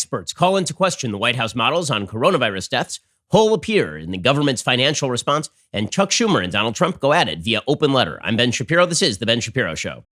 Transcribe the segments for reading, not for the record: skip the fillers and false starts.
Experts call into question the White House models on coronavirus deaths. Hole appear in the government's financial response, and Chuck Schumer and Donald Trump go at it via open letter. I'm Ben Shapiro. This is The Ben Shapiro Show.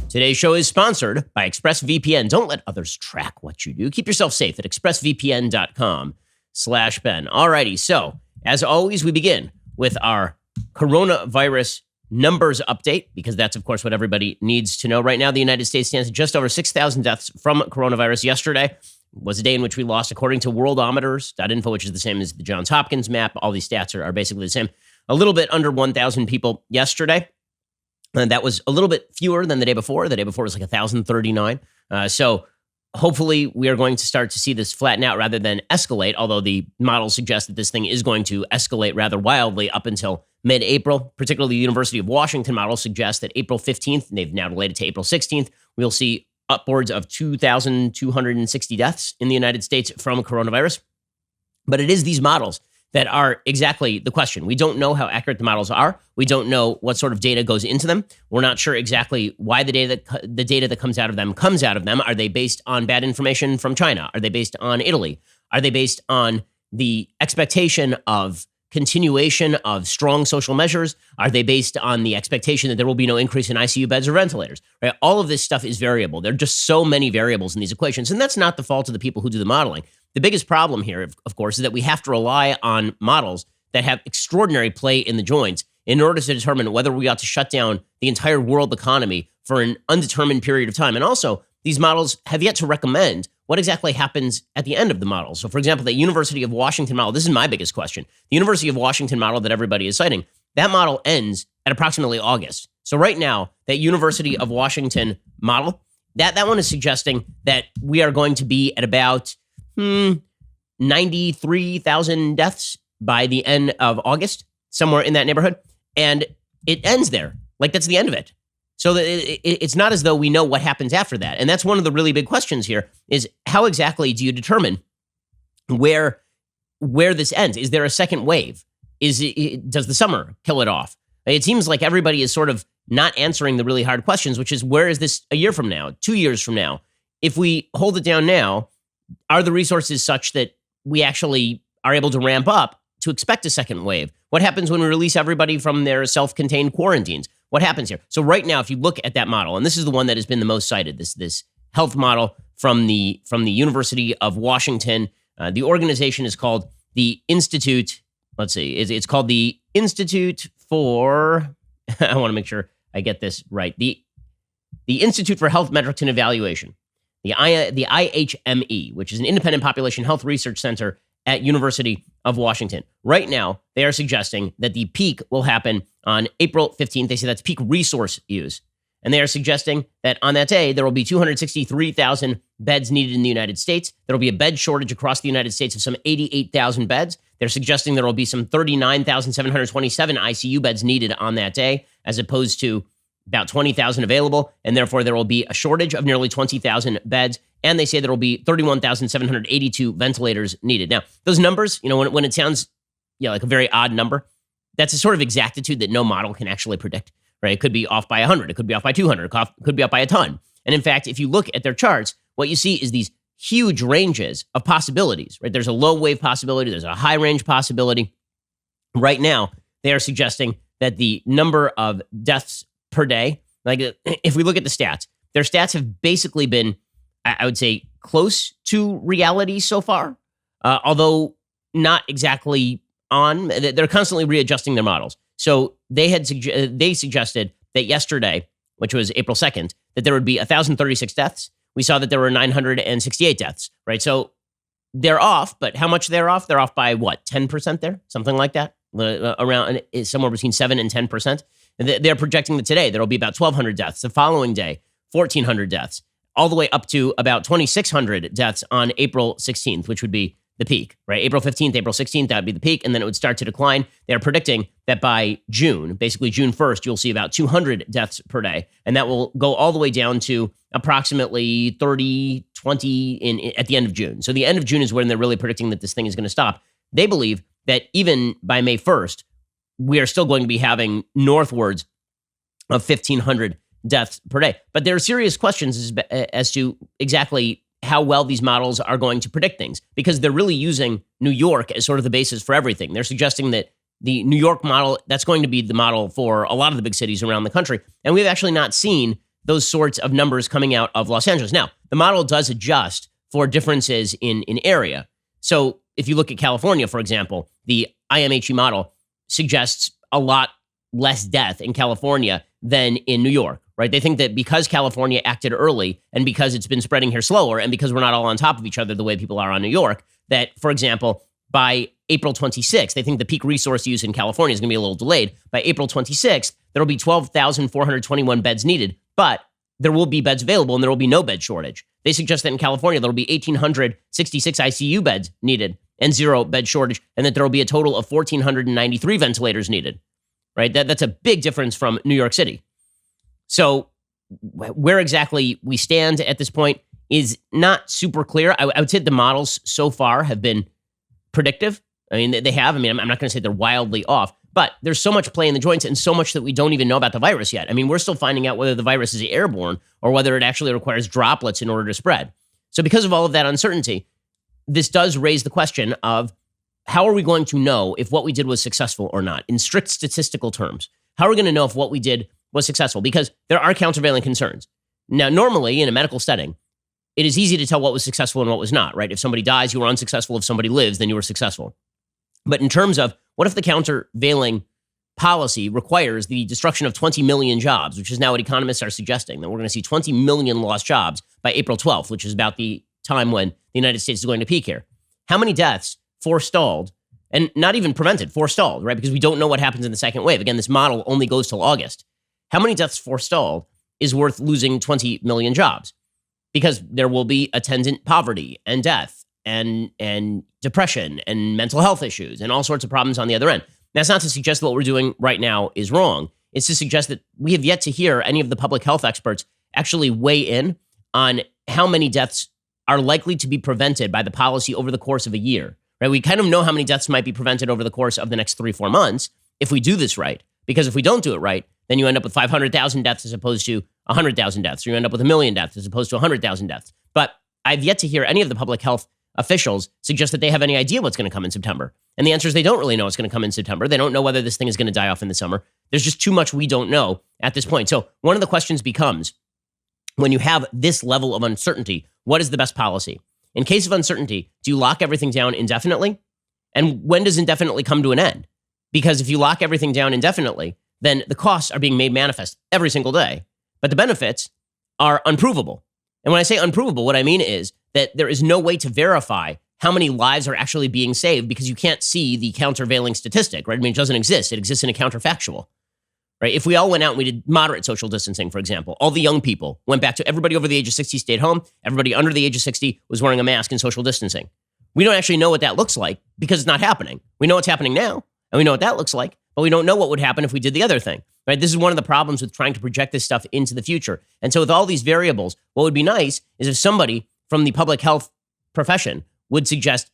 Today's show is sponsored by ExpressVPN. Don't let others track what you do. Keep yourself safe at expressvpn.com/Ben. Alrighty, so as always, we begin with our coronavirus numbers update, because that's, of course, what everybody needs to know. Right now, the United States stands at just over 6,000 deaths from coronavirus. Yesterday was a day in which we lost, according to worldometers.info, which is the same as the Johns Hopkins map. All these stats are basically the same. A little bit under 1,000 people yesterday. And that was a little bit fewer than the day before. The day before was like 1,039. So hopefully we are going to start to see this flatten out rather than escalate, although the models suggest that this thing is going to escalate rather wildly up until mid-April. Particularly the University of Washington model suggests that April 15th, and they've now delayed it to April 16th, we'll see upwards of 2,260 deaths in the United States from coronavirus. But it is these models that are exactly the question. We don't know how accurate the models are. We don't know what sort of data goes into them. We're not sure exactly why the data that comes out of them. Are they based on bad information from China? Are they based on Italy? Are they based on the expectation of continuation of strong social measures? Are they based on the expectation that there will be no increase in ICU beds or ventilators? Right? All of this stuff is variable. There are just so many variables in these equations, and that's not the fault of the people who do the modeling. The biggest problem here, of course, is that we have to rely on models that have extraordinary play in the joints in order to determine whether we ought to shut down the entire world economy for an undetermined period of time. And also, these models have yet to recommend what exactly happens at the end of the model. So, for example, the University of Washington model, this is my biggest question. The University of Washington model that everybody is citing, that model ends at approximately August. So right now, that University of Washington model, that one is suggesting that we are going to be at about 93,000 deaths by the end of August, somewhere in that neighborhood. And it ends there. Like, that's the end of it. So it's not as though we know what happens after that. And that's one of the really big questions here is how exactly do you determine where this ends? Is there a second wave? Does the summer kill it off? It seems like everybody is sort of not answering the really hard questions, which is, where is this a year from now, 2 years from now? If we hold it down now, are the resources such that we actually are able to ramp up to expect a second wave? What happens when we release everybody from their self-contained quarantines? What happens here? So right now, if you look at that model, and this is the one that has been the most cited, this health model from the University of Washington, the organization is called the Institute. Let's see, it's called the Institute for. I want to make sure I get this right. The Institute for Health Metrics and Evaluation. The IHME, which is an independent population health research center at University of Washington. Right now, they are suggesting that the peak will happen on April 15th. They say that's peak resource use. And they are suggesting that on that day, there will be 263,000 beds needed in the United States. There will be a bed shortage across the United States of some 88,000 beds. They're suggesting there will be some 39,727 ICU beds needed on that day, as opposed to about 20,000 available, and therefore there will be a shortage of nearly 20,000 beds. And they say there will be 31,782 ventilators needed. Now, those numbers, when it sounds like a very odd number, that's a sort of exactitude that no model can actually predict, right? It could be off by 100, it could be off by 200, it could be off by a ton. And in fact, if you look at their charts, what you see is these huge ranges of possibilities, right? There's a low wave possibility, there's a high range possibility. Right now, they are suggesting that the number of deaths per day, like if we look at the stats, their stats have basically been, I would say, close to reality so far, although not exactly on. They're constantly readjusting their models. So they suggested that yesterday, which was April 2nd, that there would be 1,036 deaths. We saw that there were 968 deaths, right? So they're off, but how much they're off? They're off by what, 10% there? Something like that? Around somewhere between 7 and 10%. And they're projecting that today there will be about 1,200 deaths. The following day, 1,400 deaths, all the way up to about 2,600 deaths on April 16th, which would be the peak, right? April 15th, April 16th, that would be the peak, and then it would start to decline. They're predicting that by June, basically June 1st, you'll see about 200 deaths per day, and that will go all the way down to approximately 30, 20 at the end of June. So the end of June is when they're really predicting that this thing is going to stop. They believe that even by May 1st, we are still going to be having northwards of 1,500 deaths per day. But there are serious questions as to exactly how well these models are going to predict things, because they're really using New York as sort of the basis for everything. They're suggesting that the New York model, that's going to be the model for a lot of the big cities around the country. And we've actually not seen those sorts of numbers coming out of Los Angeles. Now, the model does adjust for differences in area. So if you look at California, for example, the IMHE model suggests a lot less death in California than in New York, right? They think that because California acted early and because it's been spreading here slower and because we're not all on top of each other the way people are on New York, that, for example, by April 26th, they think the peak resource use in California is going to be a little delayed. By April 26th, there will be 12,421 beds needed, but there will be beds available and there will be no bed shortage. They suggest that in California, there will be 1,866 ICU beds needed and 0 bed shortage, and that there will be a total of 1,493 ventilators needed, right? That's a big difference from New York City. So where exactly we stand at this point is not super clear. I would say the models so far have been predictive. I mean, they have. I mean, I'm not going to say they're wildly off, but there's so much play in the joints and so much that we don't even know about the virus yet. I mean, we're still finding out whether the virus is airborne or whether it actually requires droplets in order to spread. So because of all of that uncertainty, this does raise the question of how are we going to know if what we did was successful or not in strict statistical terms? How are we going to know if what we did was successful? Because there are countervailing concerns. Now, normally in a medical setting, it is easy to tell what was successful and what was not, right? If somebody dies, you were unsuccessful. If somebody lives, then you were successful. But in terms of what if the countervailing policy requires the destruction of 20 million jobs, which is now what economists are suggesting, that we're going to see 20 million lost jobs by April 12th, which is about the time when the United States is going to peak here. How many deaths forestalled, and not even prevented, forestalled, right? Because we don't know what happens in the second wave. Again, this model only goes till August. How many deaths forestalled is worth losing 20 million jobs? Because there will be attendant poverty and death and depression and mental health issues and all sorts of problems on the other end. That's not to suggest that what we're doing right now is wrong. It's to suggest that we have yet to hear any of the public health experts actually weigh in on how many deaths are likely to be prevented by the policy over the course of a year. Right? We kind of know how many deaths might be prevented over the course of the next 3-4 months if we do this right. Because if we don't do it right, then you end up with 500,000 deaths as opposed to 100,000 deaths. Or you end up with 1 million deaths as opposed to 100,000 deaths. But I've yet to hear any of the public health officials suggest that they have any idea what's going to come in September. And the answer is they don't really know what's going to come in September. They don't know whether this thing is going to die off in the summer. There's just too much we don't know at this point. So one of the questions becomes, when you have this level of uncertainty, what is the best policy? In case of uncertainty, do you lock everything down indefinitely? And when does indefinitely come to an end? Because if you lock everything down indefinitely, then the costs are being made manifest every single day, but the benefits are unprovable. And when I say unprovable, what I mean is that there is no way to verify how many lives are actually being saved because you can't see the countervailing statistic, right? I mean, it doesn't exist. It exists in a counterfactual, right? If we all went out and we did moderate social distancing, for example, all the young people went back to everybody over the age of 60 stayed home. Everybody under the age of 60 was wearing a mask and social distancing. We don't actually know what that looks like because it's not happening. We know what's happening now, and we know what that looks like, but we don't know what would happen if we did the other thing, right? This is one of the problems with trying to project this stuff into the future. And so with all these variables, what would be nice is if somebody from the public health profession would suggest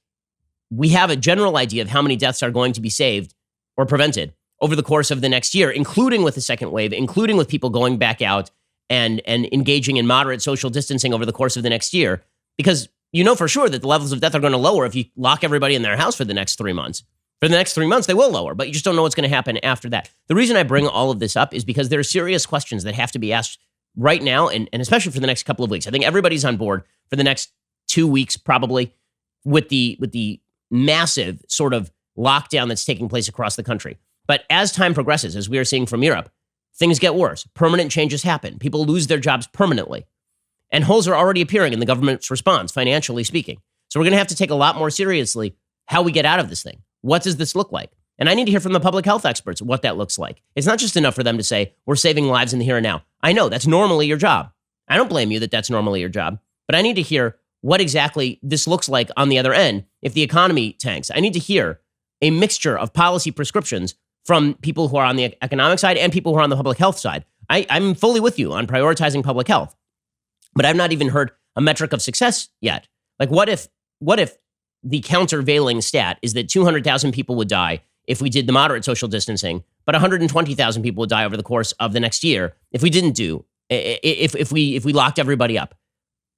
we have a general idea of how many deaths are going to be saved or prevented over the course of the next year, including with the second wave, including with people going back out and engaging in moderate social distancing over the course of the next year, because you know for sure that the levels of death are going to lower if you lock everybody in their house for the next 3 months. For the next 3 months, they will lower, but you just don't know what's going to happen after that. The reason I bring all of this up is because there are serious questions that have to be asked right now, and especially for the next couple of weeks. I think everybody's on board for the next 2 weeks, probably, with the massive sort of lockdown that's taking place across the country. But as time progresses, as we are seeing from Europe, things get worse. Permanent changes happen. People lose their jobs permanently. And holes are already appearing in the government's response, financially speaking. So we're going to have to take a lot more seriously how we get out of this thing. What does this look like? And I need to hear from the public health experts what that looks like. It's not just enough for them to say, we're saving lives in the here and now. I know that's normally your job. I don't blame you that that's normally your job. But I need to hear what exactly this looks like on the other end if the economy tanks. I need to hear a mixture of policy prescriptions from people who are on the economic side and people who are on the public health side. I'm fully with you on prioritizing public health, but I've not even heard a metric of success yet. Like what if the countervailing stat is that 200,000 people would die if we did the moderate social distancing, but 120,000 people would die over the course of the next year if we didn't do if we locked everybody up.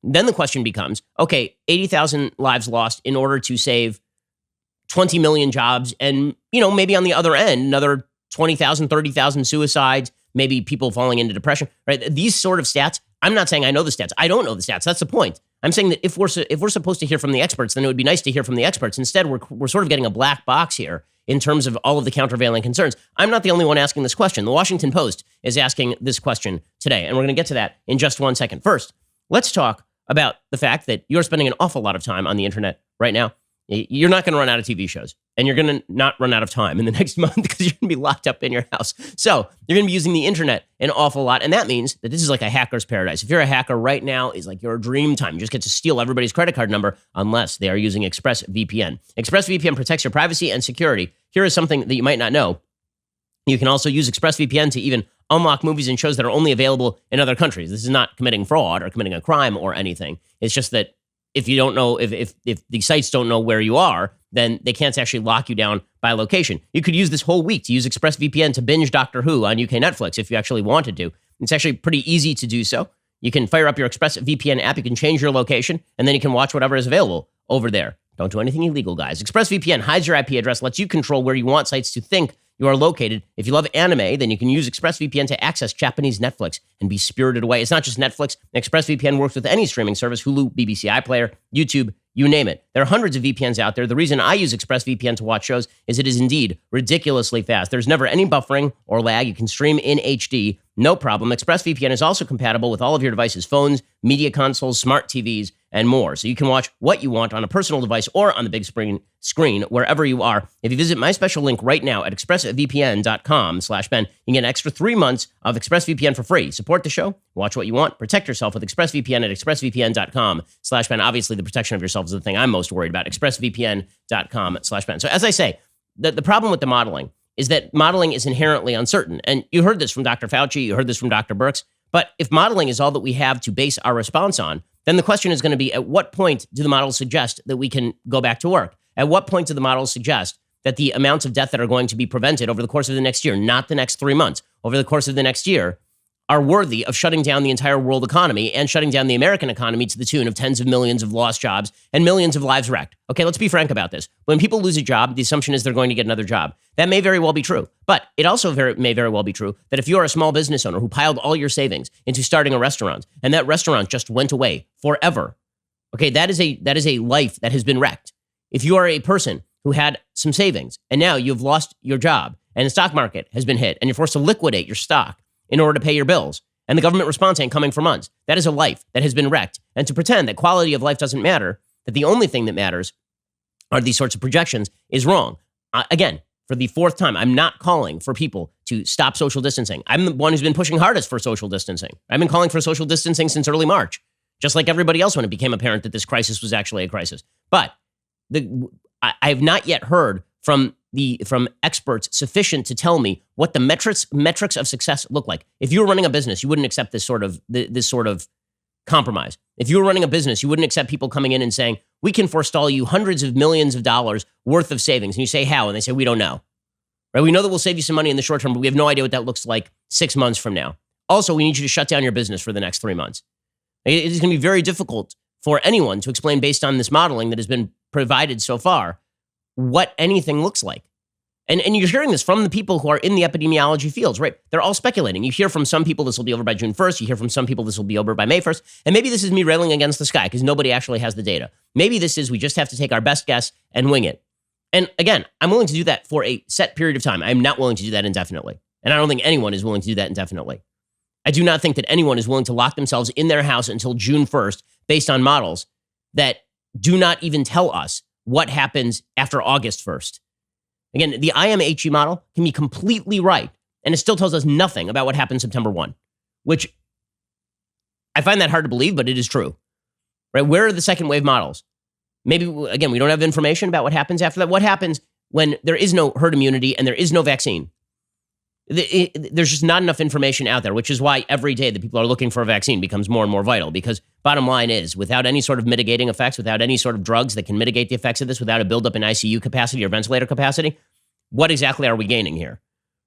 Then the question becomes, okay, 80,000 lives lost in order to save 20 million jobs, and maybe on the other end, another 20,000, 30,000 suicides, maybe people falling into depression, right? These sort of stats, I'm not saying I know the stats. I don't know the stats. That's the point. I'm saying that if we're supposed to hear from the experts, then it would be nice to hear from the experts. Instead, we're sort of getting a black box here in terms of all of the countervailing concerns. I'm not the only one asking this question. The Washington Post is asking this question today, and we're going to get to that in just 1 second. First, let's talk about the fact that you're spending an awful lot of time on the internet right now. You're not going to run out of TV shows, and you're going to not run out of time in the next month because you're going to be locked up in your house. So you're going to be using the internet an awful lot, and that means that this is like a hacker's paradise. If you're a hacker right now, is like your dream time. You just get to steal everybody's credit card number unless they are using ExpressVPN. ExpressVPN protects your privacy and security. Here is something that you might not know. You can also use ExpressVPN to even unlock movies and shows that are only available in other countries. This is not committing fraud or committing a crime or anything. It's just that if you don't know, if the sites don't know where you are, then they can't actually lock you down by location. You could use this whole week to use ExpressVPN to binge Doctor Who on UK Netflix if you actually wanted to. It's actually pretty easy to do so. You can fire up your ExpressVPN app, you can change your location, and then you can watch whatever is available over there. Don't do anything illegal, guys. ExpressVPN hides your IP address, lets you control where you want sites to think you are located. If you love anime, then you can use ExpressVPN to access Japanese Netflix and be spirited away. It's not just Netflix. ExpressVPN works with any streaming service, Hulu, BBC iPlayer, YouTube, you name it. There are hundreds of VPNs out there. The reason I use ExpressVPN to watch shows is it is indeed ridiculously fast. There's never any buffering or lag. You can stream in HD, no problem. ExpressVPN is also compatible with all of your devices, phones, media consoles, smart TVs, and more. So you can watch what you want on a personal device or on the big screen, wherever you are. If you visit my special link right now at expressvpn.com/Ben, you can get an extra 3 months of ExpressVPN for free. Support the show, watch what you want, protect yourself with ExpressVPN at expressvpn.com/Ben. Obviously, the protection of yourself is the thing I'm most worried about. expressvpn.com/Ben. So as I say, the problem with the modeling is that modeling is inherently uncertain. And you heard this from Dr. Fauci, you heard this from Dr. Birx. But if modeling is all that we have to base our response on, then the question is going to be, at what point do the models suggest that we can go back to work? At what point do the models suggest that the amounts of death that are going to be prevented over the course of the next year, not the next 3 months, over the course of the next year, are worthy of shutting down the entire world economy and shutting down the American economy to the tune of tens of millions of lost jobs and millions of lives wrecked? Okay, let's be frank about this. When people lose a job, the assumption is they're going to get another job. That may very well be true. But it also may very well be true that if you're a small business owner who piled all your savings into starting a restaurant and that restaurant just went away forever, okay, that is a life that has been wrecked. If you are a person who had some savings and now you've lost your job and the stock market has been hit and you're forced to liquidate your stock in order to pay your bills, and the government response ain't coming for months, that is a life that has been wrecked. And to pretend that quality of life doesn't matter, that the only thing that matters are these sorts of projections, is wrong. Again, for the fourth time, I'm not calling for people to stop social distancing. I'm the one who's been pushing hardest for social distancing. I've been calling for social distancing since early March, just like everybody else when it became apparent that this crisis was actually a crisis. But I have not yet heard from experts sufficient to tell me what the metrics of success look like. If you were running a business, you wouldn't accept this sort of compromise. If you were running a business, you wouldn't accept people coming in and saying, we can forestall you hundreds of millions of dollars worth of savings. And you say, how? And they say, we don't know. Right? We know that we'll save you some money in the short term, but we have no idea what that looks like 6 months from now. Also, we need you to shut down your business for the next 3 months. It is going to be very difficult for anyone to explain, based on this modeling that has been provided so far, what anything looks like. And you're hearing this from the people who are in the epidemiology fields, right? They're all speculating. You hear from some people this will be over by June 1st. You hear from some people this will be over by May 1st. And maybe this is me railing against the sky because nobody actually has the data. Maybe this is we just have to take our best guess and wing it. And again, I'm willing to do that for a set period of time. I'm not willing to do that indefinitely. And I don't think anyone is willing to do that indefinitely. I do not think that anyone is willing to lock themselves in their house until June 1st based on models that do not even tell us what happens after August 1st. Again, the IMHE model can be completely right, and it still tells us nothing about what happened September 1, which I find that hard to believe, but it is true. Right? Where are the second wave models? Maybe, again, we don't have information about what happens after that. What happens when there is no herd immunity and there is no vaccine? There's just not enough information out there, which is why every day that people are looking for a vaccine becomes more and more vital. Because bottom line is, without any sort of mitigating effects, without any sort of drugs that can mitigate the effects of this, without a buildup in ICU capacity or ventilator capacity, what exactly are we gaining here?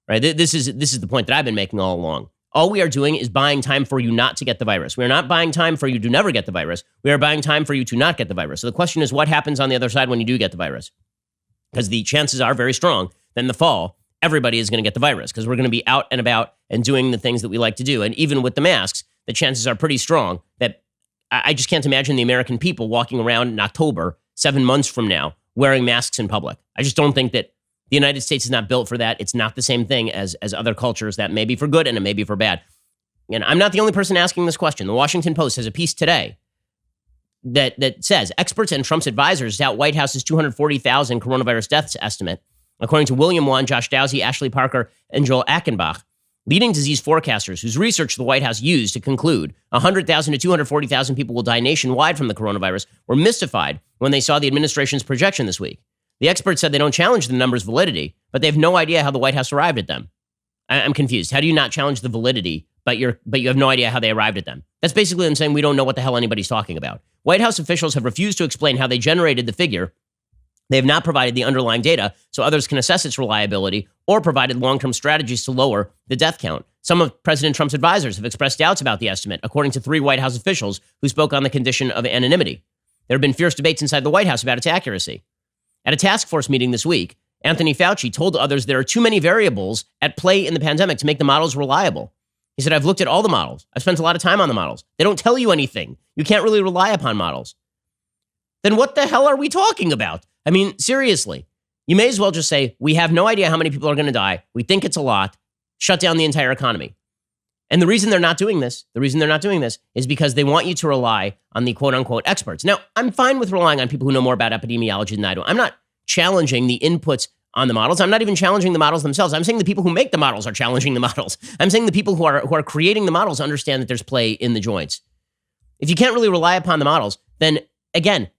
Right? This is the point that I've been making all along. All we are doing is buying time for you not to get the virus. We are not buying time for you to never get the virus. We are buying time for you to not get the virus. So the question is, what happens on the other side when you do get the virus? Because the chances are very strong that in the fall, everybody is going to get the virus because we're going to be out and about and doing the things that we like to do. And even with the masks, the chances are pretty strong that I just can't imagine the American people walking around in October, 7 months from now, wearing masks in public. I just don't think that the United States is not built for that. It's not the same thing as other cultures. That may be for good and it may be for bad. And I'm not the only person asking this question. The Washington Post has a piece today that says experts and Trump's advisors doubt White House's 240,000 coronavirus deaths estimate. According to William Wan, Josh Dowsey, Ashley Parker, and Joel Achenbach, leading disease forecasters whose research the White House used to conclude 100,000 to 240,000 people will die nationwide from the coronavirus were mystified when they saw the administration's projection this week. The experts said they don't challenge the numbers' validity, but they have no idea how the White House arrived at them. I'm confused. How do you not challenge the validity, but you have no idea how they arrived at them? That's basically them saying we don't know what the hell anybody's talking about. White House officials have refused to explain how they generated the figure. They have not provided the underlying data so others can assess its reliability or provided long-term strategies to lower the death count. Some of President Trump's advisors have expressed doubts about the estimate, according to 3 White House officials who spoke on the condition of anonymity. There have been fierce debates inside the White House about its accuracy. At a task force meeting this week, Anthony Fauci told others there are too many variables at play in the pandemic to make the models reliable. He said, I've looked at all the models. I've spent a lot of time on the models. They don't tell you anything. You can't really rely upon models. Then what the hell are we talking about? I mean, seriously, you may as well just say, we have no idea how many people are going to die. We think it's a lot. Shut down the entire economy. And the reason they're not doing this, is because they want you to rely on the quote unquote experts. Now, I'm fine with relying on people who know more about epidemiology than I do. I'm not challenging the inputs on the models. I'm not even challenging the models themselves. I'm saying the people who make the models are challenging the models. I'm saying the people who are creating the models understand that there's play in the joints. If you can't really rely upon the models, then again,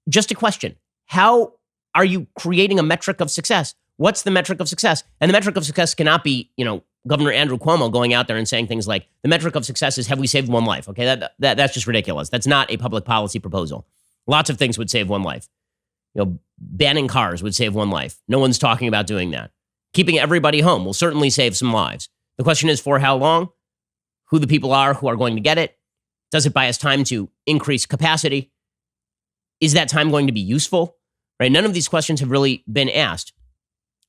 just a question. How are you creating a metric of success? What's the metric of success? And the metric of success cannot be, Governor Andrew Cuomo going out there and saying things like, the metric of success is have we saved one life? Okay, that's just ridiculous. That's not a public policy proposal. Lots of things would save one life. Banning cars would save one life. No one's talking about doing that. Keeping everybody home will certainly save some lives. The question is for how long, who the people are who are going to get it. Does it buy us time to increase capacity? Is that time going to be useful? Right? None of these questions have really been asked.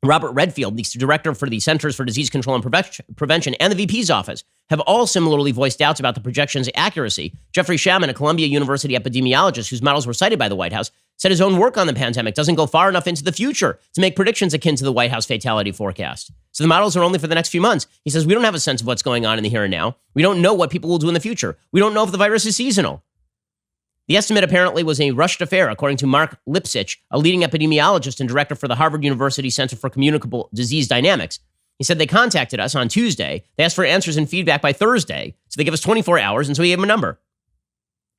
Robert Redfield, the director for the Centers for Disease Control and Prevention, and the VP's office have all similarly voiced doubts about the projection's accuracy. Jeffrey Shaman, a Columbia University epidemiologist whose models were cited by the White House, said his own work on the pandemic doesn't go far enough into the future to make predictions akin to the White House fatality forecast. So the models are only for the next few months. He says, we don't have a sense of what's going on in the here and now. We don't know what people will do in the future. We don't know if the virus is seasonal. The estimate apparently was a rushed affair, according to Mark Lipsitch, a leading epidemiologist and director for the Harvard University Center for Communicable Disease Dynamics. He said they contacted us on Tuesday. They asked for answers and feedback by Thursday, so they gave us 24 hours, and so we gave them a number.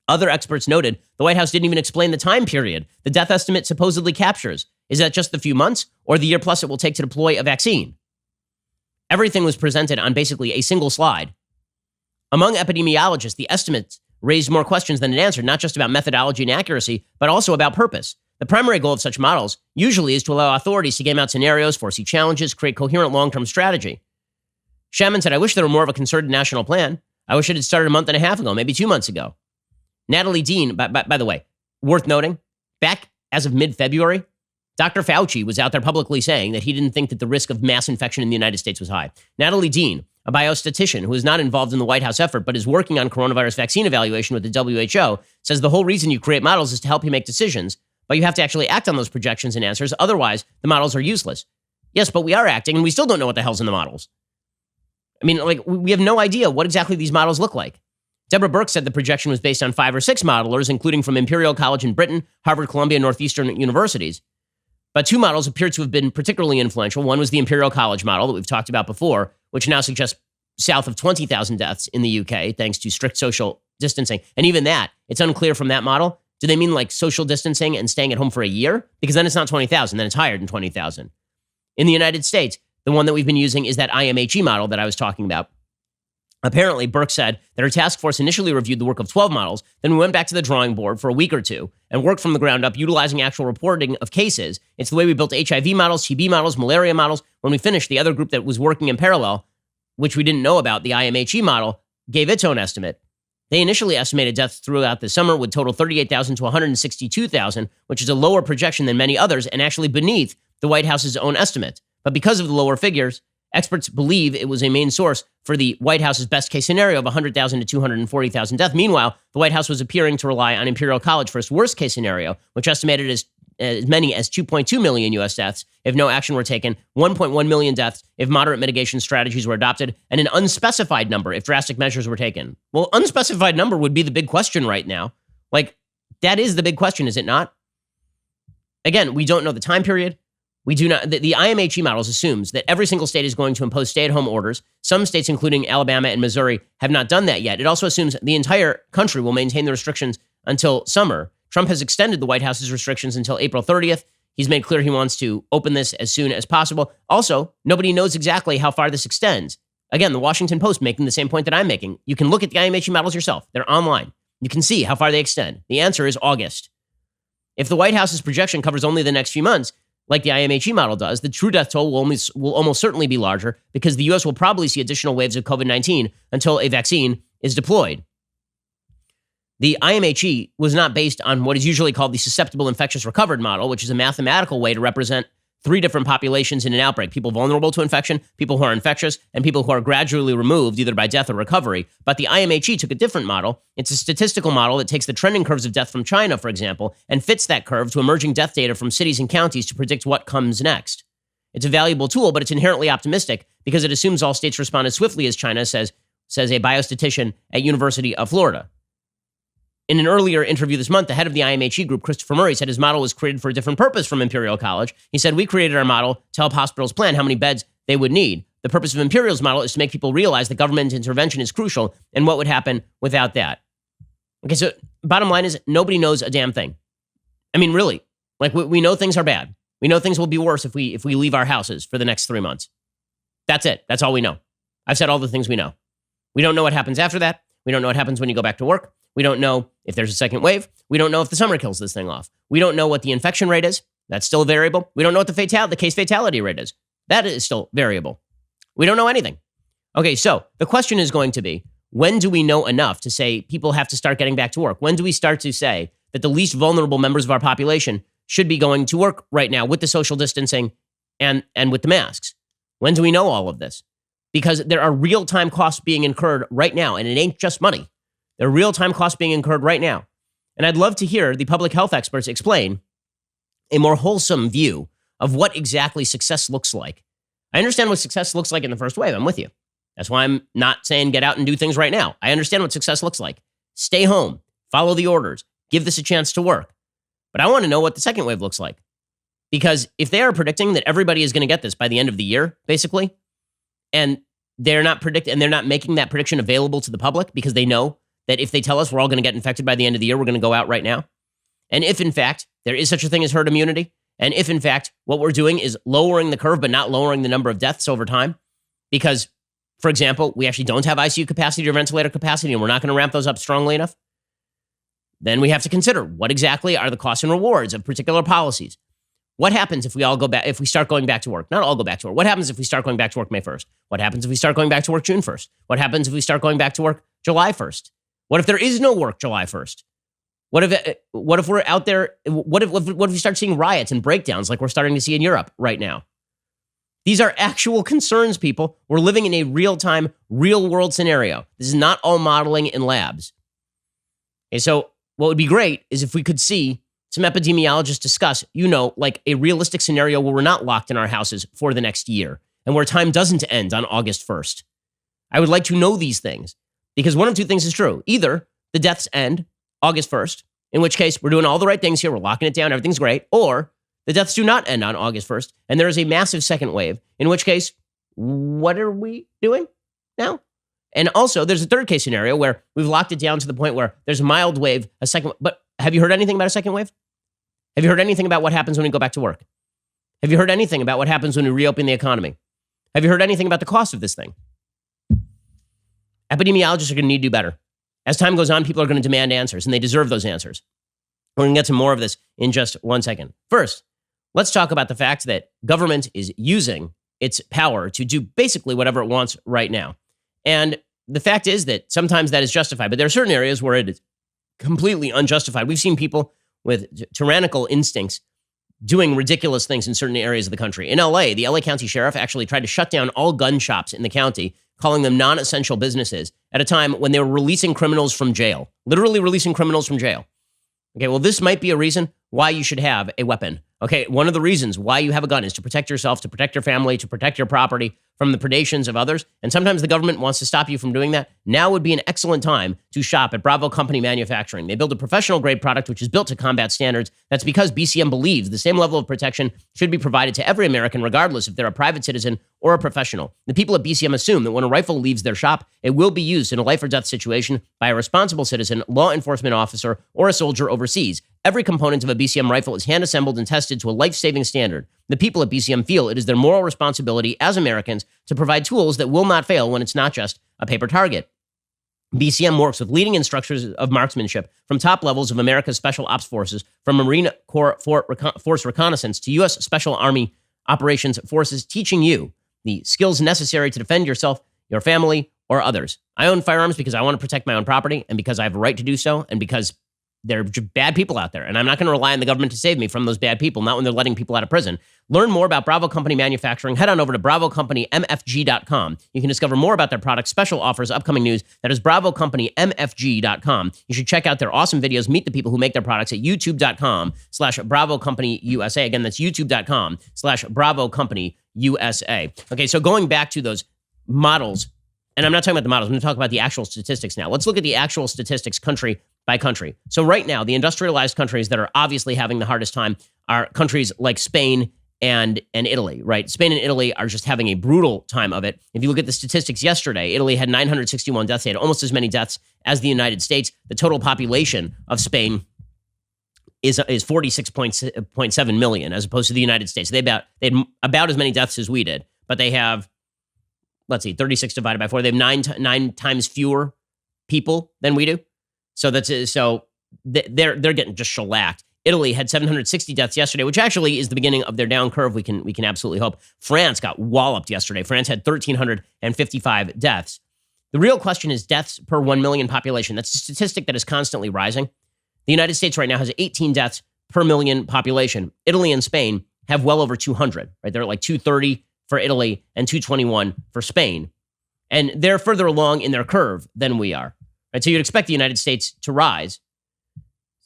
Other experts noted the White House didn't even explain the time period the death estimate supposedly captures. Is that just the few months, or the year plus it will take to deploy a vaccine? Everything was presented on basically a single slide. Among epidemiologists, the estimates raised more questions than it answered, not just about methodology and accuracy, but also about purpose. The primary goal of such models usually is to allow authorities to game out scenarios, foresee challenges, create coherent long-term strategy. Shaman said, I wish there were more of a concerted national plan. I wish it had started a month and a half ago, maybe 2 months ago. Natalie Dean, by the way, worth noting, back as of mid-February, Dr. Fauci was out there publicly saying that he didn't think that the risk of mass infection in the United States was high. Natalie Dean, a biostatistician who is not involved in the White House effort but is working on coronavirus vaccine evaluation with the WHO, says the whole reason you create models is to help you make decisions, but you have to actually act on those projections and answers. Otherwise, the models are useless. Yes, but we are acting, and we still don't know what the hell's in the models. I mean, we have no idea what exactly these models look like. Deborah Birx said the projection was based on 5 or 6 modelers, including from Imperial College in Britain, Harvard, Columbia, Northeastern universities. But 2 models appeared to have been particularly influential. One was the Imperial College model that we've talked about before, which now suggests south of 20,000 deaths in the UK, thanks to strict social distancing. And even that, it's unclear from that model. Do they mean like social distancing and staying at home for a year? Because then it's not 20,000, then it's higher than 20,000. In the United States, the one that we've been using is that IMHE model that I was talking about. Apparently, Burke said that her task force initially reviewed the work of 12 models, then we went back to the drawing board for a week or two and worked from the ground up utilizing actual reporting of cases. It's the way we built HIV models, TB models, malaria models. When we finished, the other group that was working in parallel which we didn't know about, the IMHE model, gave its own estimate. They initially estimated deaths throughout the summer would total 38,000 to 162,000, which is a lower projection than many others and actually beneath the White House's own estimate. But because of the lower figures, experts believe it was a main source for the White House's best case scenario of 100,000 to 240,000 deaths. Meanwhile, the White House was appearing to rely on Imperial College for its worst case scenario, which estimated as many as 2.2 million U.S. deaths if no action were taken, 1.1 million deaths if moderate mitigation strategies were adopted, and an unspecified number if drastic measures were taken. Well, unspecified number would be the big question right now. Like, that is the big question, is it not? Again, we don't know the time period. We do not. The IMHE models assumes that every single state is going to impose stay-at-home orders. Some states, including Alabama and Missouri, have not done that yet. It also assumes the entire country will maintain the restrictions until summer. Trump has extended the White House's restrictions until April 30th. He's made clear he wants to open this as soon as possible. Also, nobody knows exactly how far this extends. Again, the Washington Post making the same point that I'm making. You can look at the IMHE models yourself. They're online. You can see how far they extend. The answer is August. If the White House's projection covers only the next few months, like the IMHE model does, the true death toll will almost certainly be larger because the U.S. will probably see additional waves of COVID-19 until a vaccine is deployed. The IMHE was not based on what is usually called the susceptible infectious recovered model, which is a mathematical way to represent three different populations in an outbreak: people vulnerable to infection, people who are infectious, and people who are gradually removed either by death or recovery. But the IMHE took a different model. It's a statistical model that takes the trending curves of death from China, for example, and fits that curve to emerging death data from cities and counties to predict what comes next. It's a valuable tool, but it's inherently optimistic because it assumes all states respond as swiftly as China, says a biostatistician at University of Florida. In an earlier interview this month, the head of the IMHE group, Christopher Murray, said his model was created for a different purpose from Imperial College. He said, "We created our model to help hospitals plan how many beds they would need. The purpose of Imperial's model is to make people realize that government intervention is crucial and what would happen without that." Okay, so bottom line is nobody knows a damn thing. I mean, really, like we know things are bad. We know things will be worse if we leave our houses for the next 3 months. That's it. That's all we know. I've said all the things we know. We don't know what happens after that. We don't know what happens when you go back to work. We don't know if there's a second wave. We don't know if the summer kills this thing off. We don't know what the infection rate is. That's still a variable. We don't know what the case fatality rate is. That is still variable. We don't know anything. Okay, so the question is going to be, when do we know enough to say people have to start getting back to work? When do we start to say that the least vulnerable members of our population should be going to work right now with the social distancing and with the masks? When do we know all of this? Because there are real-time costs being incurred right now, and it ain't just money. There are real-time costs being incurred right now. And I'd love to hear the public health experts explain a more wholesome view of what exactly success looks like. I understand what success looks like in the first wave. I'm with you. That's why I'm not saying get out and do things right now. I understand what success looks like. Stay home, follow the orders, give this a chance to work. But I want to know what the second wave looks like. Because if they are predicting that everybody is going to get this by the end of the year, basically, and they're not making that prediction available to the public because they know that if they tell us we're all going to get infected by the end of the year, we're going to go out right now. And if, in fact, there is such a thing as herd immunity, and if, in fact, what we're doing is lowering the curve but not lowering the number of deaths over time, because, for example, we actually don't have ICU capacity or ventilator capacity, and we're not going to ramp those up strongly enough, then we have to consider what exactly are the costs and rewards of particular policies. What happens if we start going back to work? Not all go back to work. What happens if we start going back to work May 1st? What happens if we start going back to work June 1st? What happens if we start going back to work July 1st? What if there is no work July 1st? What if we're out there? What if we start seeing riots and breakdowns like we're starting to see in Europe right now? These are actual concerns, people. We're living in a real-time, real-world scenario. This is not all modeling in labs. Okay, so what would be great is if we could see some epidemiologists discuss, like a realistic scenario where we're not locked in our houses for the next year and where time doesn't end on August 1st. I would like to know these things. Because one of two things is true. Either the deaths end August 1st, in which case we're doing all the right things here, we're locking it down, everything's great, or the deaths do not end on August 1st, and there is a massive second wave, in which case, what are we doing now? And also, there's a third case scenario where we've locked it down to the point where there's a mild wave, a second, but have you heard anything about a second wave? Have you heard anything about what happens when we go back to work? Have you heard anything about what happens when we reopen the economy? Have you heard anything about the cost of this thing? Epidemiologists are going to need to do better. As time goes on, people are going to demand answers, and they deserve those answers. We're going to get to more of this in just 1 second. First, let's talk about the fact that government is using its power to do basically whatever it wants right now. And the fact is that sometimes that is justified, but there are certain areas where it is completely unjustified. We've seen people with tyrannical instincts doing ridiculous things in certain areas of the country. In LA, the LA County Sheriff actually tried to shut down all gun shops in the county, calling them non-essential businesses at a time when they were releasing criminals from jail, literally releasing criminals from jail. Okay, well, this might be a reason why you should have a weapon. Okay, one of the reasons why you have a gun is to protect yourself, to protect your family, to protect your property from the predations of others. And sometimes the government wants to stop you from doing that. Now would be an excellent time to shop at Bravo Company Manufacturing. They build a professional grade product which is built to combat standards. That's because BCM believes the same level of protection should be provided to every American, regardless if they're a private citizen or a professional. The people at BCM assume that when a rifle leaves their shop, it will be used in a life or death situation by a responsible citizen, law enforcement officer, or a soldier overseas. Every component of a BCM rifle is hand-assembled and tested to a life-saving standard. The people at BCM feel it is their moral responsibility as Americans to provide tools that will not fail when it's not just a paper target. BCM works with leading instructors of marksmanship from top levels of America's Special Ops Forces, from Marine Corps Force Reconnaissance to U.S. Special Army Operations Forces, teaching you the skills necessary to defend yourself, your family, or others. I own firearms because I want to protect my own property and because I have a right to do so and because there are bad people out there, and I'm not going to rely on the government to save me from those bad people, not when they're letting people out of prison. Learn more about Bravo Company Manufacturing. Head on over to BravoCompanyMFG.com. You can discover more about their products, special offers, upcoming news. That is BravoCompanyMFG.com. You should check out their awesome videos, meet the people who make their products at YouTube.com/BravoCompanyUSA. Again, that's YouTube.com/BravoCompanyUSA. Okay, so going back to those models, and I'm not talking about the models, I'm going to talk about the actual statistics now. Let's look at the actual statistics country by country. So right now, the industrialized countries that are obviously having the hardest time are countries like Spain and Italy, right? Spain and Italy are just having a brutal time of it. If you look at the statistics yesterday, Italy had 961 deaths. They had almost as many deaths as the United States. The total population of Spain is 46.7 million, as opposed to the United States. They had about as many deaths as we did, but they have, let's see, 36 divided by 4. They have nine times fewer people than we do. So they're getting just shellacked. Italy had 760 deaths yesterday, which actually is the beginning of their down curve. We can absolutely hope. France got walloped yesterday. France had 1,355 deaths. The real question is deaths per 1 million population. That's a statistic that is constantly rising. The United States right now has 18 deaths per million population. Italy and Spain have well over 200, right? They're at like 230 for Italy and 221 for Spain. And they're further along in their curve than we are. Right, so you'd expect the United States to rise.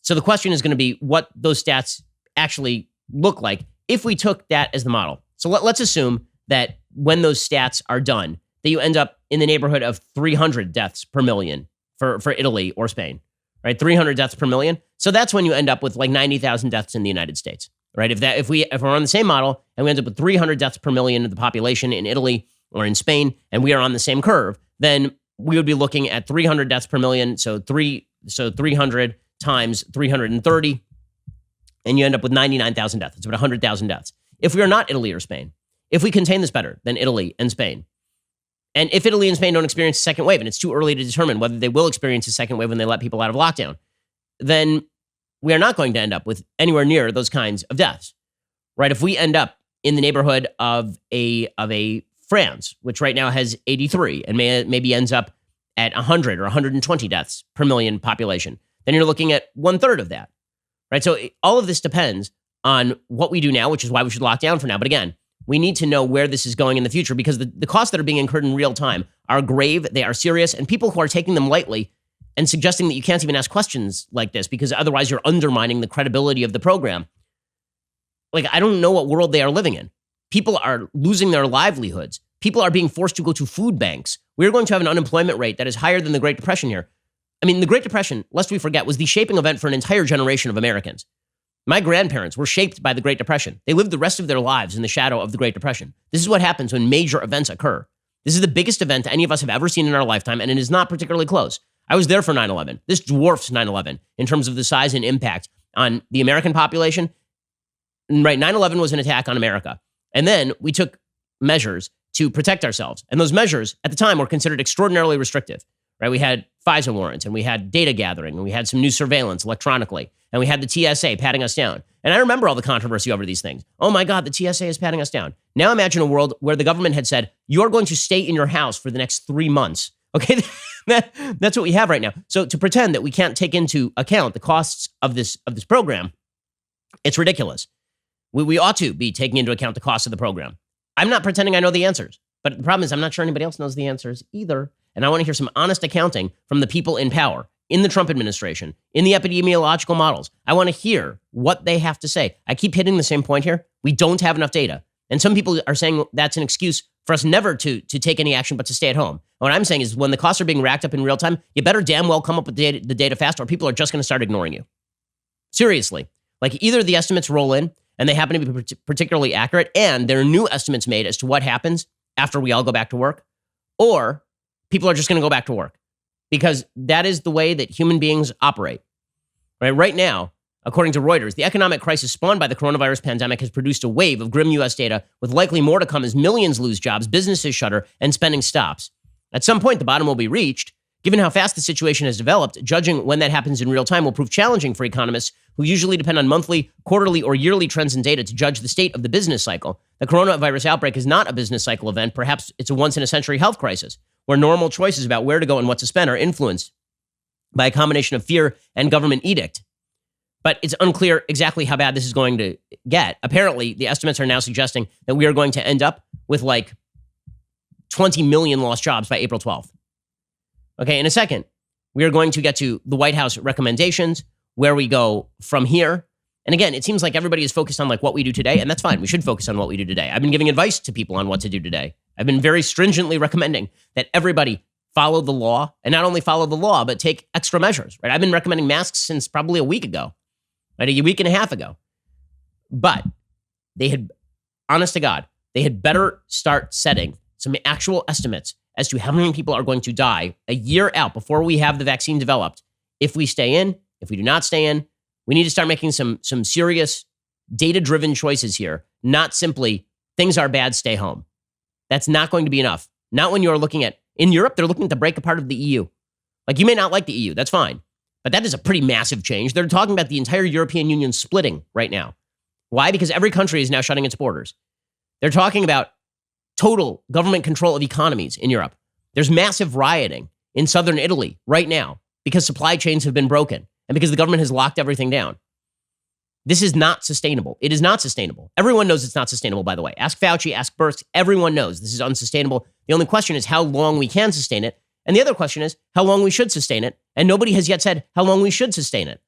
So the question is going to be what those stats actually look like if we took that as the model. So let's assume that when those stats are done, that you end up in the neighborhood of 300 deaths per million for Italy or Spain, right? 300 deaths per million. So that's when you end up with like 90,000 deaths in the United States, right? If we're on the same model and we end up with 300 deaths per million of the population in Italy or in Spain, and we are on the same curve, then we would be looking at 300 deaths per million, so 300 times 330, and you end up with 99,000 deaths. It's about 100,000 deaths. If we are not Italy or Spain, if we contain this better than Italy and Spain, and if Italy and Spain don't experience a second wave, and it's too early to determine whether they will experience a second wave when they let people out of lockdown, then we are not going to end up with anywhere near those kinds of deaths, right? If we end up in the neighborhood of a France, which right now has 83 and maybe ends up at 100 or 120 deaths per million population, then you're looking at 1/3 of that, right? So all of this depends on what we do now, which is why we should lock down for now. But again, we need to know where this is going in the future because the costs that are being incurred in real time are grave, they are serious, and people who are taking them lightly and suggesting that you can't even ask questions like this because otherwise you're undermining the credibility of the program. Like, I don't know what world they are living in. People are losing their livelihoods. People are being forced to go to food banks. We're going to have an unemployment rate that is higher than the Great Depression here. I mean, the Great Depression, lest we forget, was the shaping event for an entire generation of Americans. My grandparents were shaped by the Great Depression. They lived the rest of their lives in the shadow of the Great Depression. This is what happens when major events occur. This is the biggest event any of us have ever seen in our lifetime, and it is not particularly close. I was there for 9/11. This dwarfs 9/11 in terms of the size and impact on the American population. Right, 9/11 was an attack on America. And then we took measures to protect ourselves. And those measures at the time were considered extraordinarily restrictive, right? We had FISA warrants, and we had data gathering, and we had some new surveillance electronically, and we had the TSA patting us down. And I remember all the controversy over these things. Oh my God, the TSA is patting us down. Now imagine a world where the government had said, you're going to stay in your house for the next 3 months. Okay, that's what we have right now. So to pretend that we can't take into account the costs of this program, it's ridiculous. We ought to be taking into account the cost of the program. I'm not pretending I know the answers, but the problem is I'm not sure anybody else knows the answers either. And I want to hear some honest accounting from the people in power, in the Trump administration, in the epidemiological models. I want to hear what they have to say. I keep hitting the same point here. We don't have enough data. And some people are saying that's an excuse for us never to take any action but to stay at home. And what I'm saying is when the costs are being racked up in real time, you better damn well come up with the data fast or people are just going to start ignoring you. Seriously. Like either the estimates roll in and they happen to be particularly accurate and there are new estimates made as to what happens after we all go back to work, or people are just going to go back to work because that is the way that human beings operate. Right now, according to Reuters, the economic crisis spawned by the coronavirus pandemic has produced a wave of grim U.S. data with likely more to come as millions lose jobs, businesses shutter, and spending stops. At some point, the bottom will be reached. Given how fast the situation has developed, judging when that happens in real time will prove challenging for economists who usually depend on monthly, quarterly, or yearly trends and data to judge the state of the business cycle. The coronavirus outbreak is not a business cycle event. Perhaps it's a once-in-a-century health crisis, where normal choices about where to go and what to spend are influenced by a combination of fear and government edict. But it's unclear exactly how bad this is going to get. Apparently, the estimates are now suggesting that we are going to end up with like 20 million lost jobs by April 12th. Okay, in a second, we are going to get to the White House recommendations, where we go from here. And again, it seems like everybody is focused on like what we do today, and that's fine. We should focus on what we do today. I've been giving advice to people on what to do today. I've been very stringently recommending that everybody follow the law, and not only follow the law, but take extra measures, right? I've been recommending masks since probably a week ago, right? A week and a half ago. But they had, honest to God, they had better start setting some actual estimates as to how many people are going to die a year out before we have the vaccine developed. If we stay in, if we do not stay in, we need to start making some serious data-driven choices here, not simply things are bad, stay home. That's not going to be enough. Not when you're looking at, in Europe, they're looking to break apart of the EU. Like you may not like the EU, that's fine. But that is a pretty massive change. They're talking about the entire European Union splitting right now. Why? Because every country is now shutting its borders. They're talking about total government control of economies in Europe. There's massive rioting in southern Italy right now because supply chains have been broken and because the government has locked everything down. This is not sustainable. It is not sustainable. Everyone knows it's not sustainable, by the way. Ask Fauci, ask Birx. Everyone knows this is unsustainable. The only question is how long we can sustain it. And the other question is how long we should sustain it. And nobody has yet said how long we should sustain it.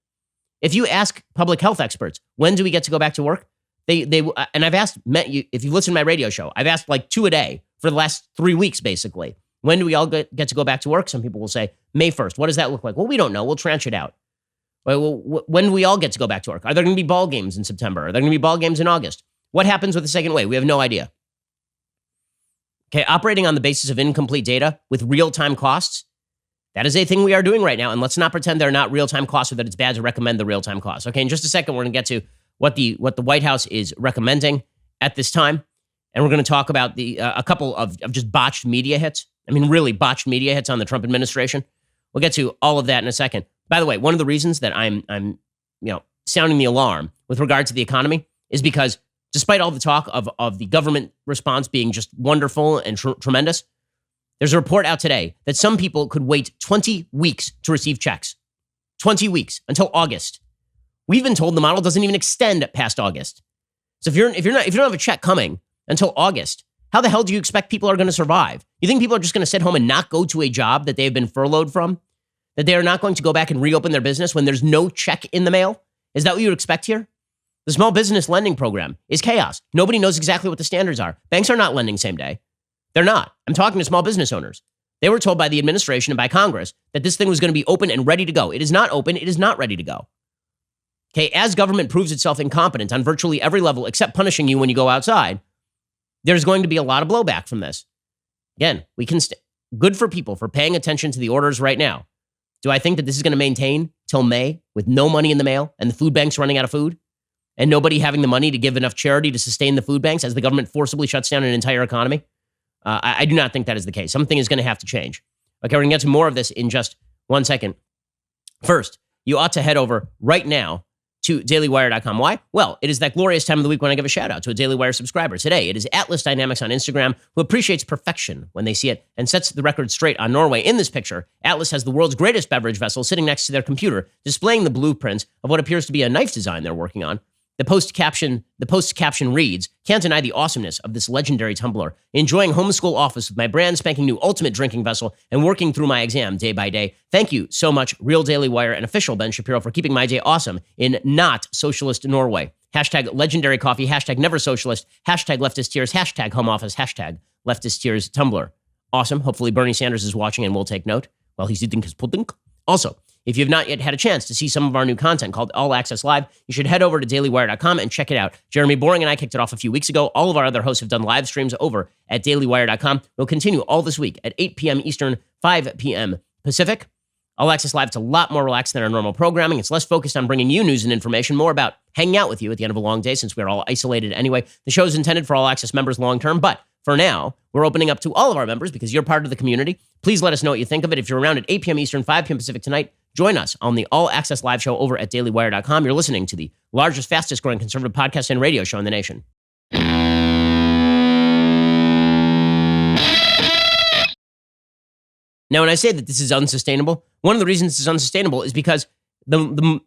If you ask public health experts, when do we get to go back to work? And I've asked, if you listen to my radio show, I've asked like 2 a day for the last 3 weeks, basically. When do we all get to go back to work? Some people will say May 1st. What does that look like? Well, we don't know. We'll tranche it out. Well, when do we all get to go back to work? Are there going to be ball games in September? Are there going to be ball games in August? What happens with the second wave? We have no idea. Okay, operating on the basis of incomplete data with real-time costs, that is a thing we are doing right now. And let's not pretend they're not real-time costs or that it's bad to recommend the real-time costs. Okay, in just a second, we're going to get to what the White House is recommending at this time. And we're going to talk about a couple of just botched media hits. I mean, really botched media hits on the Trump administration. We'll get to all of that in a second. By the way, one of the reasons that I'm sounding the alarm with regard to the economy is because despite all the talk of the government response being just wonderful and tremendous, there's a report out today that some people could wait 20 weeks to receive checks. 20 weeks until August. We've been told the model doesn't even extend past August. So if you don't have a check coming until August, how the hell do you expect people are going to survive? You think people are just going to sit home and not go to a job that they have been furloughed from? That they are not going to go back and reopen their business when there's no check in the mail? Is that what you would expect here? The small business lending program is chaos. Nobody knows exactly what the standards are. Banks are not lending same day. They're not. I'm talking to small business owners. They were told by the administration and by Congress that this thing was going to be open and ready to go. It is not open. It is not ready to go. Okay, as government proves itself incompetent on virtually every level except punishing you when you go outside, there's going to be a lot of blowback from this. Again, we can good for people for paying attention to the orders right now. Do I think that this is going to maintain till May with no money in the mail and the food banks running out of food and nobody having the money to give enough charity to sustain the food banks as the government forcibly shuts down an entire economy? I do not think that is the case. Something is going to have to change. Okay, we're going to get to more of this in just 1 second. First, you ought to head over right now to dailywire.com. Why? Well, it is that glorious time of the week when I give a shout out to a Daily Wire subscriber. Today, it is Atlas Dynamics on Instagram, who appreciates perfection when they see it and sets the record straight on Norway. In this picture, Atlas has the world's greatest beverage vessel sitting next to their computer, displaying the blueprints of what appears to be a knife design they're working on. The post caption reads, "Can't deny the awesomeness of this legendary tumbler. Enjoying homeschool office with my brand spanking new ultimate drinking vessel and working through my exam day by day. Thank you so much, Real Daily Wire and official Ben Shapiro, for keeping my day awesome in not socialist Norway. Hashtag legendary coffee, hashtag never socialist, hashtag leftist tears, hashtag home office, hashtag leftist tears tumbler." Awesome. Hopefully Bernie Sanders is watching and will take note while he's eating his pudding. Also, if you have not yet had a chance to see some of our new content called All Access Live, you should head over to dailywire.com and check it out. Jeremy Boring and I kicked it off a few weeks ago. All of our other hosts have done live streams over at dailywire.com. We'll continue all this week at 8 p.m. Eastern, 5 p.m. Pacific. All Access Live is a lot more relaxed than our normal programming. It's less focused on bringing you news and information, more about hanging out with you at the end of a long day since we're all isolated anyway. The show is intended for All Access members long term, but for now, we're opening up to all of our members because you're part of the community. Please let us know what you think of it. If you're around at 8 p.m. Eastern, 5 p.m. Pacific tonight, join us on the All Access Live show over at dailywire.com. You're listening to the largest, fastest growing conservative podcast and radio show in the nation. Now, when I say that this is unsustainable, one of the reasons this is unsustainable is because the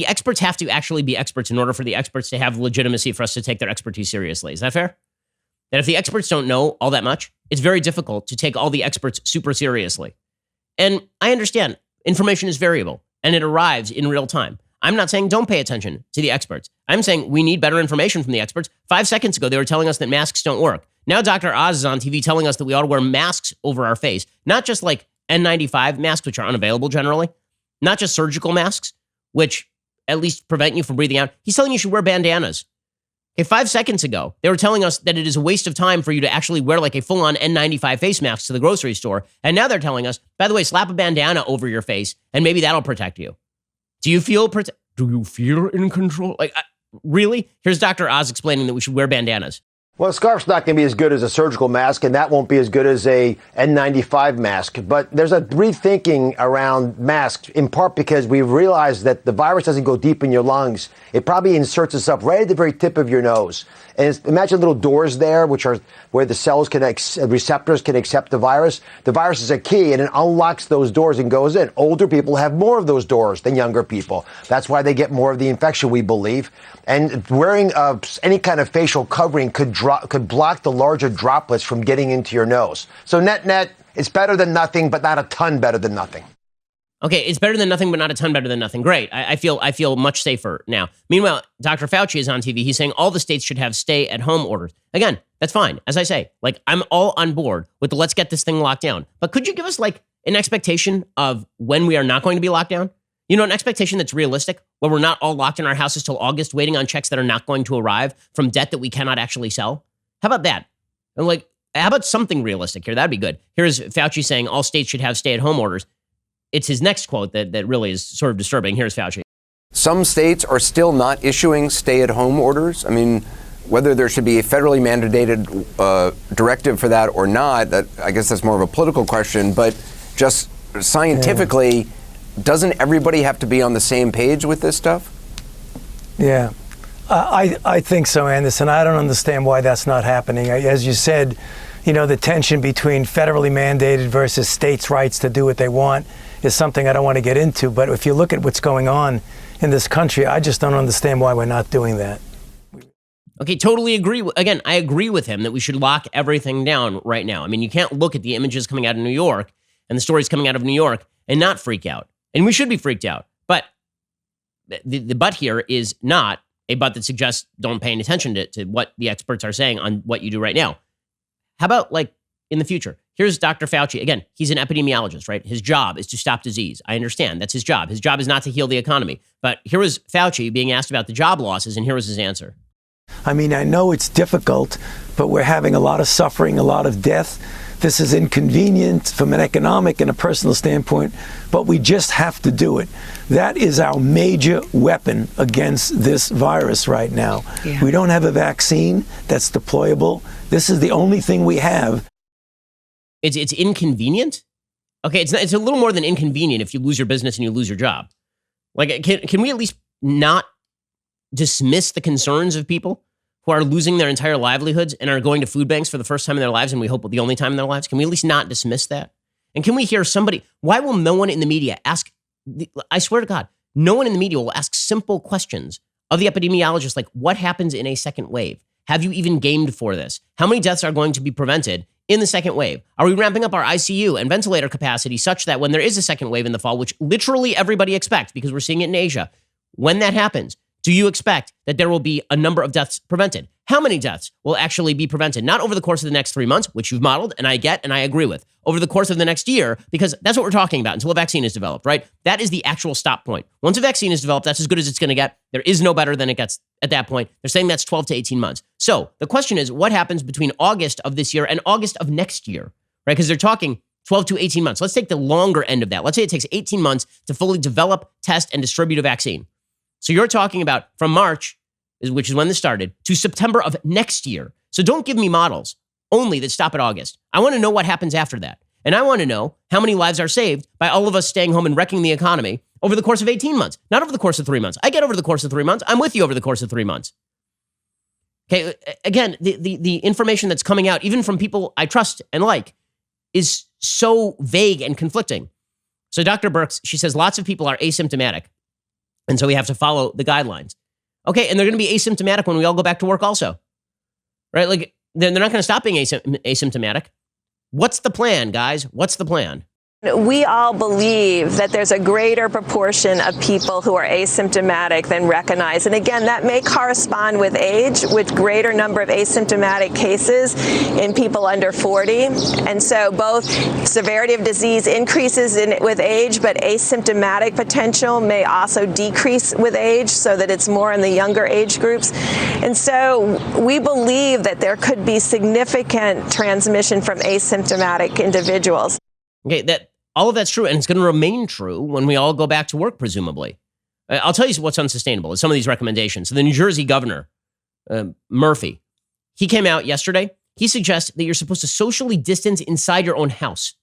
experts have to actually be experts in order for the experts to have legitimacy for us to take their expertise seriously. Is that fair? That if the experts don't know all that much, it's very difficult to take all the experts super seriously. And I understand information is variable and it arrives in real time. I'm not saying don't pay attention to the experts. I'm saying we need better information from the experts. 5 seconds ago, they were telling us that masks don't work. Now Dr. Oz is on TV telling us that we ought to wear masks over our face, not just like N95 masks, which are unavailable generally, not just surgical masks, which at least prevent you from breathing out. He's telling you should wear bandanas. Okay, 5 seconds ago, they were telling us that it is a waste of time for you to actually wear like a full-on N95 face mask to the grocery store. And now they're telling us, by the way, slap a bandana over your face and maybe that'll protect you. Do you feel in control? Really? Here's Dr. Oz explaining that we should wear bandanas. Well, a scarf's not going to be as good as a surgical mask, and that won't be as good as a N95 mask. But there's a rethinking around masks, in part because we realized that the virus doesn't go deep in your lungs. It probably inserts itself right at the very tip of your nose. And imagine little doors there, which are where the cells receptors can accept the virus. The virus is a key, and it unlocks those doors and goes in. Older people have more of those doors than younger people. That's why they get more of the infection, we believe. And wearing any kind of facial covering could block the larger droplets from getting into your nose. So net, it's better than nothing, but not a ton better than nothing. Okay, it's better than nothing, but not a ton better than nothing. Great. I feel much safer now. Meanwhile, Dr. Fauci is on TV. He's saying all the states should have stay-at-home orders. Again, that's fine. As I say, I'm all on board with the let's get this thing locked down. But could you give us an expectation of when we are not going to be locked down? You know, an expectation that's realistic, where we're not all locked in our houses till August, waiting on checks that are not going to arrive from debt that we cannot actually sell. How about that? And how about something realistic here? That'd be good. Here's Fauci saying all states should have stay-at-home orders. It's his next quote that really is sort of disturbing. Here's Fauci. Some states are still not issuing stay-at-home orders. I mean, whether there should be a federally mandated directive for that or not, I guess that's more of a political question. But just scientifically, doesn't everybody have to be on the same page with this stuff? Yeah, I think so, Anderson. I don't understand why that's not happening. As you said, the tension between federally mandated versus states' rights to do what they want is something I don't want to get into. But if you look at what's going on in this country, I just don't understand why we're not doing that. Okay, totally agree. Again, I agree with him that we should lock everything down right now. I mean, you can't look at the images coming out of New York and the stories coming out of New York and not freak out. And we should be freaked out. But the but here is not a but that suggests don't pay any attention to what the experts are saying on what you do right now. How about in the future? Here's Dr. Fauci. Again, he's an epidemiologist, right? His job is to stop disease. I understand. That's his job. His job is not to heal the economy. But here was Fauci being asked about the job losses, and here was his answer. I mean, I know it's difficult, but we're having a lot of suffering, a lot of death. This is inconvenient from an economic and a personal standpoint, but we just have to do it. That is our major weapon against this virus right now. Yeah. We don't have a vaccine that's deployable. This is the only thing we have. It's inconvenient? Okay, it's a little more than inconvenient if you lose your business and you lose your job. Like, can we at least not dismiss the concerns of people who are losing their entire livelihoods and are going to food banks for the first time in their lives, and we hope the only time in their lives? Can we at least not dismiss that? And can we hear somebody, why will no one in the media ask, I swear to God, no one in the media will ask simple questions of the epidemiologist, like what happens in a second wave? Have you even gamed for this? How many deaths are going to be prevented in the second wave? Are we ramping up our ICU and ventilator capacity such that when there is a second wave in the fall, which literally everybody expects because we're seeing it in Asia, when that happens, do you expect that there will be a number of deaths prevented? How many deaths will actually be prevented? Not over the course of the next 3 months, which you've modeled, and I get and I agree with. Over the course of the next year, because that's what we're talking about until a vaccine is developed, right? That is the actual stop point. Once a vaccine is developed, that's as good as it's going to get. There is no better than it gets at that point. They're saying that's 12 to 18 months. So the question is, what happens between August of this year and August of next year, right? Because they're talking 12 to 18 months. Let's take the longer end of that. Let's say it takes 18 months to fully develop, test, and distribute a vaccine. So you're talking about from March, which is when this started, to September of next year. So don't give me models only that stop at August. I want to know what happens after that. And I want to know how many lives are saved by all of us staying home and wrecking the economy over the course of 18 months, not over the course of 3 months. I get over the course of 3 months. I'm with you over the course of 3 months. Okay, again, the information that's coming out, even from people I trust and like, is so vague and conflicting. So Dr. Birx, she says lots of people are asymptomatic. And so we have to follow the guidelines. Okay, and they're going to be asymptomatic when we all go back to work also. Right? Like, they're not going to stop being asymptomatic. What's the plan, guys? What's the plan? We all believe that there's a greater proportion of people who are asymptomatic than recognized. And again, that may correspond with age, with greater number of asymptomatic cases in people under 40. And so both severity of disease increases with age, but asymptomatic potential may also decrease with age so that it's more in the younger age groups. And so we believe that there could be significant transmission from asymptomatic individuals. Okay, that all of that's true, and it's going to remain true when we all go back to work, presumably. I'll tell you what's unsustainable is some of these recommendations. So the New Jersey governor, Murphy, he came out yesterday. He suggests that you're supposed to socially distance inside your own house.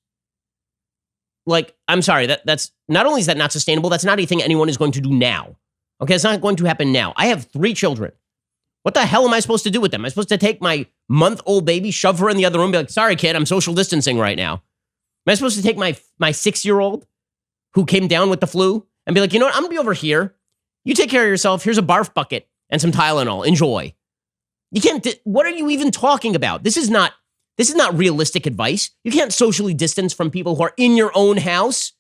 Like, I'm sorry, that's not only is that not sustainable, that's not anything anyone is going to do now. Okay, it's not going to happen now. I have 3 children. What the hell am I supposed to do with them? Am I supposed to take my month-old baby, shove her in the other room, be like, sorry, kid, I'm social distancing right now? Am I supposed to take my 6-year-old who came down with the flu and be like, you know what, I'm going to be over here. You take care of yourself. Here's a barf bucket and some Tylenol. Enjoy. You can't, what are you even talking about? This is not realistic advice. You can't socially distance from people who are in your own house.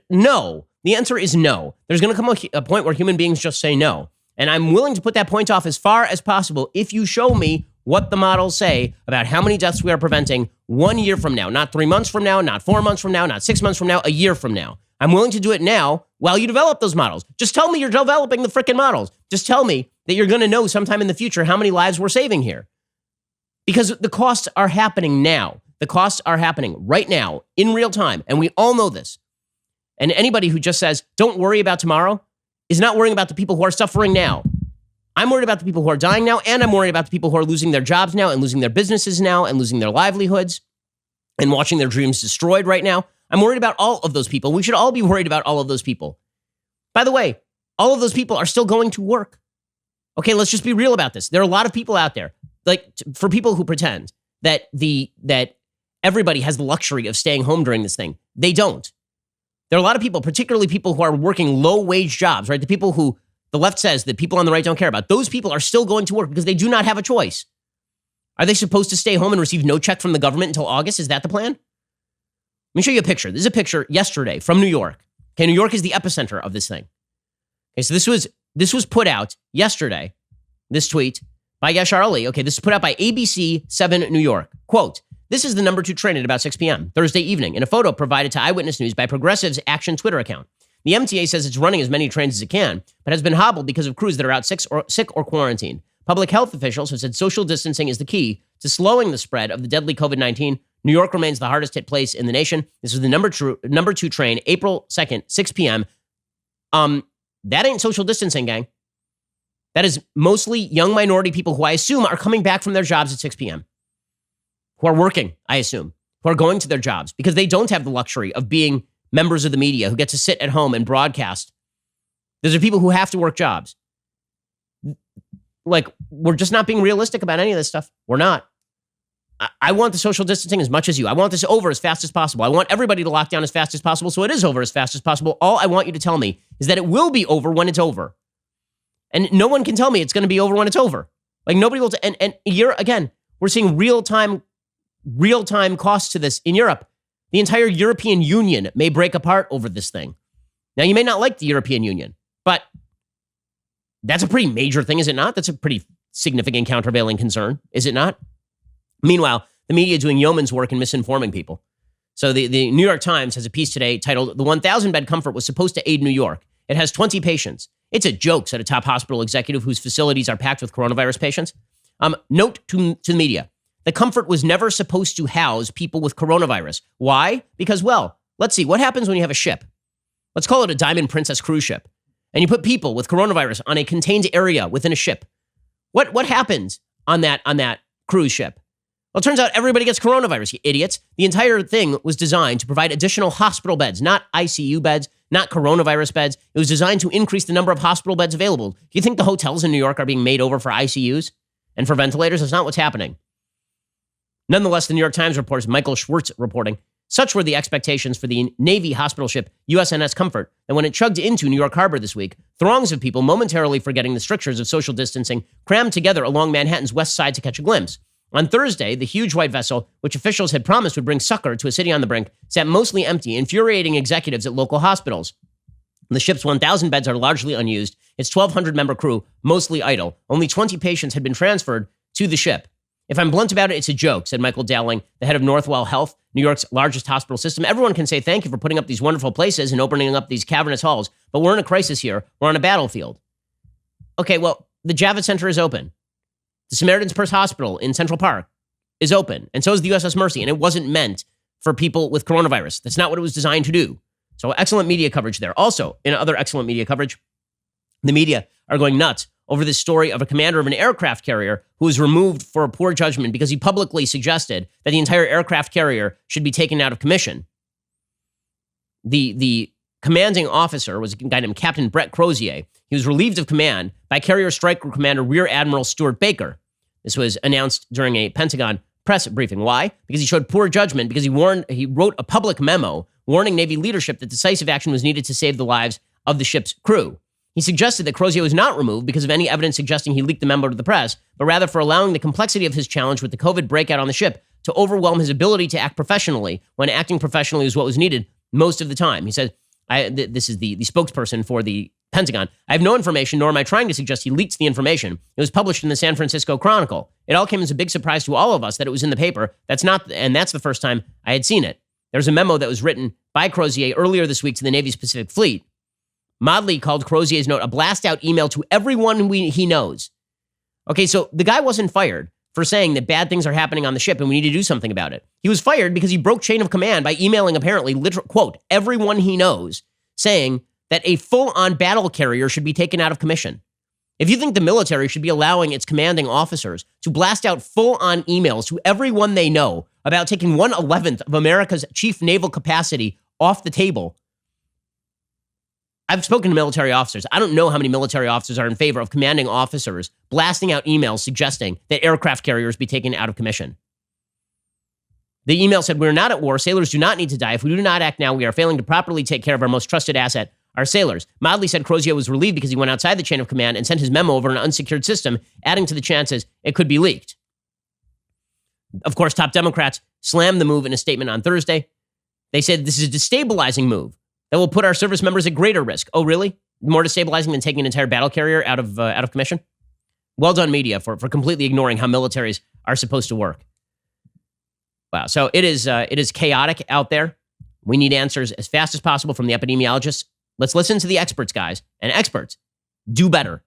No. The answer is no. There's going to come a point where human beings just say no. And I'm willing to put that point off as far as possible if you show me what the models say about how many deaths we are preventing 1 year from now, not 3 months from now, not 4 months from now, not 6 months from now, a year from now. I'm willing to do it now while you develop those models. Just tell me you're developing the frickin' models. Just tell me that you're going to know sometime in the future how many lives we're saving here. Because the costs are happening now. The costs are happening right now in real time. And we all know this. And anybody who just says, don't worry about tomorrow, is not worrying about the people who are suffering now. I'm worried about the people who are dying now, and I'm worried about the people who are losing their jobs now and losing their businesses now and losing their livelihoods and watching their dreams destroyed right now. I'm worried about all of those people. We should all be worried about all of those people. By the way, all of those people are still going to work. Okay, let's just be real about this. There are a lot of people out there, like for people who pretend that everybody has the luxury of staying home during this thing. They don't. There are a lot of people, particularly people who are working low-wage jobs, right? The people who the left says that people on the right don't care about. Those people are still going to work because they do not have a choice. Are they supposed to stay home and receive no check from the government until August? Is that the plan? Let me show you a picture. This is a picture yesterday from New York. Okay, New York is the epicenter of this thing. Okay, so this was put out yesterday, this tweet by Yashar Ali. Okay, this is put out by ABC 7 New York. Quote, this is the number 2 train at about 6 p.m. Thursday evening in a photo provided to Eyewitness News by Progressive's Action Twitter account. The MTA says it's running as many trains as it can, but has been hobbled because of crews that are out sick or quarantined. Public health officials have said social distancing is the key to slowing the spread of the deadly COVID-19. New York remains the hardest hit place in the nation. This is the number 2 train, April 2nd, 6 p.m. That ain't social distancing, gang. That is mostly young minority people who I assume are coming back from their jobs at 6 p.m. who are working, I assume. who are going to their jobs because they don't have the luxury of being members of the media who get to sit at home and broadcast. Those are people who have to work jobs. Like, we're just not being realistic about any of this stuff. We're not. I want the social distancing as much as you. I want this over as fast as possible. I want everybody to lock down as fast as possible, so it is over as fast as possible. All I want you to tell me is that it will be over when it's over. And no one can tell me it's going to be over when it's over. Like, nobody will. And again, we're seeing real-time costs to this in Europe. The entire European Union may break apart over this thing. Now, you may not like the European Union, but that's a pretty major thing, is it not? That's a pretty significant countervailing concern, is it not? Meanwhile, the media is doing yeoman's work in misinforming people. So the New York Times has a piece today titled, "The 1,000-bed comfort was supposed to aid New York. It has 20 patients. It's a joke," said a top hospital executive whose facilities are packed with coronavirus patients. Note to the media, the comfort was never supposed to house people with coronavirus. Why? Because, well, let's see, what happens when you have a ship? Let's call it a Diamond Princess cruise ship. And you put people with coronavirus on a contained area within a ship. What happens on that cruise ship? Well, it turns out everybody gets coronavirus, you idiots. The entire thing was designed to provide additional hospital beds, not ICU beds, not coronavirus beds. It was designed to increase the number of hospital beds available. Do you think the hotels in New York are being made over for ICUs and for ventilators? That's not what's happening. Nonetheless, the New York Times reports, Michael Schwartz reporting, such were the expectations for the Navy hospital ship USNS Comfort that when it chugged into New York Harbor this week, throngs of people, momentarily forgetting the strictures of social distancing, crammed together along Manhattan's west side to catch a glimpse. On Thursday, the huge white vessel, which officials had promised would bring succor to a city on the brink, sat mostly empty, infuriating executives at local hospitals. The ship's 1,000 beds are largely unused. Its 1,200-member crew, mostly idle. Only 20 patients had been transferred to the ship. If I'm blunt about it, it's a joke, said Michael Dowling, the head of Northwell Health, New York's largest hospital system. Everyone can say thank you for putting up these wonderful places and opening up these cavernous halls, but we're in a crisis here. We're on a battlefield. Okay, well, the Javits Center is open. The Samaritan's Purse Hospital in Central Park is open, and so is the USS Mercy, and it wasn't meant for people with coronavirus. That's not what it was designed to do. So excellent media coverage there. Also, in other excellent media coverage, the media are going nuts over this story of a commander of an aircraft carrier who was removed for a poor judgment because he publicly suggested that the entire aircraft carrier should be taken out of commission. The commanding officer was a guy named Captain Brett Crozier. He was relieved of command by Carrier Strike Group Commander Rear Admiral Stuart Baker. This was announced during a Pentagon press briefing. Why? Because he showed poor judgment, because he wrote a public memo warning Navy leadership that decisive action was needed to save the lives of the ship's crew. He suggested that Crozier was not removed because of any evidence suggesting he leaked the memo to the press, but rather for allowing the complexity of his challenge with the COVID breakout on the ship to overwhelm his ability to act professionally when acting professionally was what was needed most of the time. He said, this is the spokesperson for the Pentagon. I have no information, nor am I trying to suggest he leaked the information. It was published in the San Francisco Chronicle. It all came as a big surprise to all of us that it was in the paper. That's the first time I had seen it. There's a memo that was written by Crozier earlier this week to the Navy's Pacific Fleet. Modley called Crozier's note a blast-out email to everyone he knows. Okay, so the guy wasn't fired for saying that bad things are happening on the ship and we need to do something about it. He was fired because he broke chain of command by emailing, apparently, quote, everyone he knows, saying that a full-on battle carrier should be taken out of commission. If you think the military should be allowing its commanding officers to blast out full-on emails to everyone they know about taking 1/11th of America's chief naval capacity off the table, I've spoken to military officers. I don't know how many military officers are in favor of commanding officers blasting out emails suggesting that aircraft carriers be taken out of commission. The email said, "We're not at war. Sailors do not need to die. If we do not act now, we are failing to properly take care of our most trusted asset, our sailors." Modley said Crozier was relieved because he went outside the chain of command and sent his memo over an unsecured system, adding to the chances it could be leaked. Of course, top Democrats slammed the move in a statement on Thursday. They said this is a destabilizing move that will put our service members at greater risk. Oh, really? More destabilizing than taking an entire battle carrier out of commission? Well done, media, for completely ignoring how militaries are supposed to work. Wow. So it is chaotic out there. We need answers as fast as possible from the epidemiologists. Let's listen to the experts, guys. And experts, do better.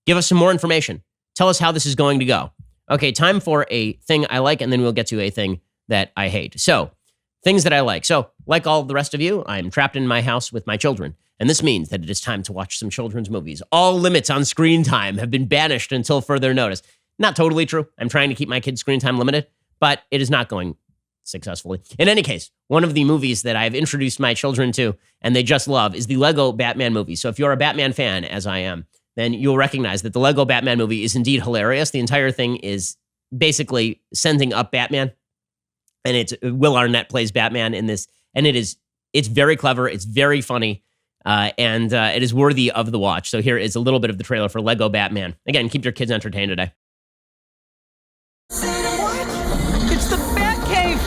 Give us some more information. Tell us how this is going to go. Okay, time for a thing I like, and then we'll get to a thing that I hate. So, things that I like. So, like all the rest of you, I'm trapped in my house with my children. And this means that it is time to watch some children's movies. All limits on screen time have been banished until further notice. Not totally true. I'm trying to keep my kids' screen time limited, but it is not going successfully. In any case, one of the movies that I've introduced my children to and they just love is the Lego Batman movie. So if you're a Batman fan, as I am, then you'll recognize that the Lego Batman movie is indeed hilarious. The entire thing is basically sending up Batman. And it's Will Arnett plays Batman in this. And it's very clever. It's very funny. And it is worthy of the watch. So here is a little bit of the trailer for Lego Batman. Again, keep your kids entertained today. It's the Batcave!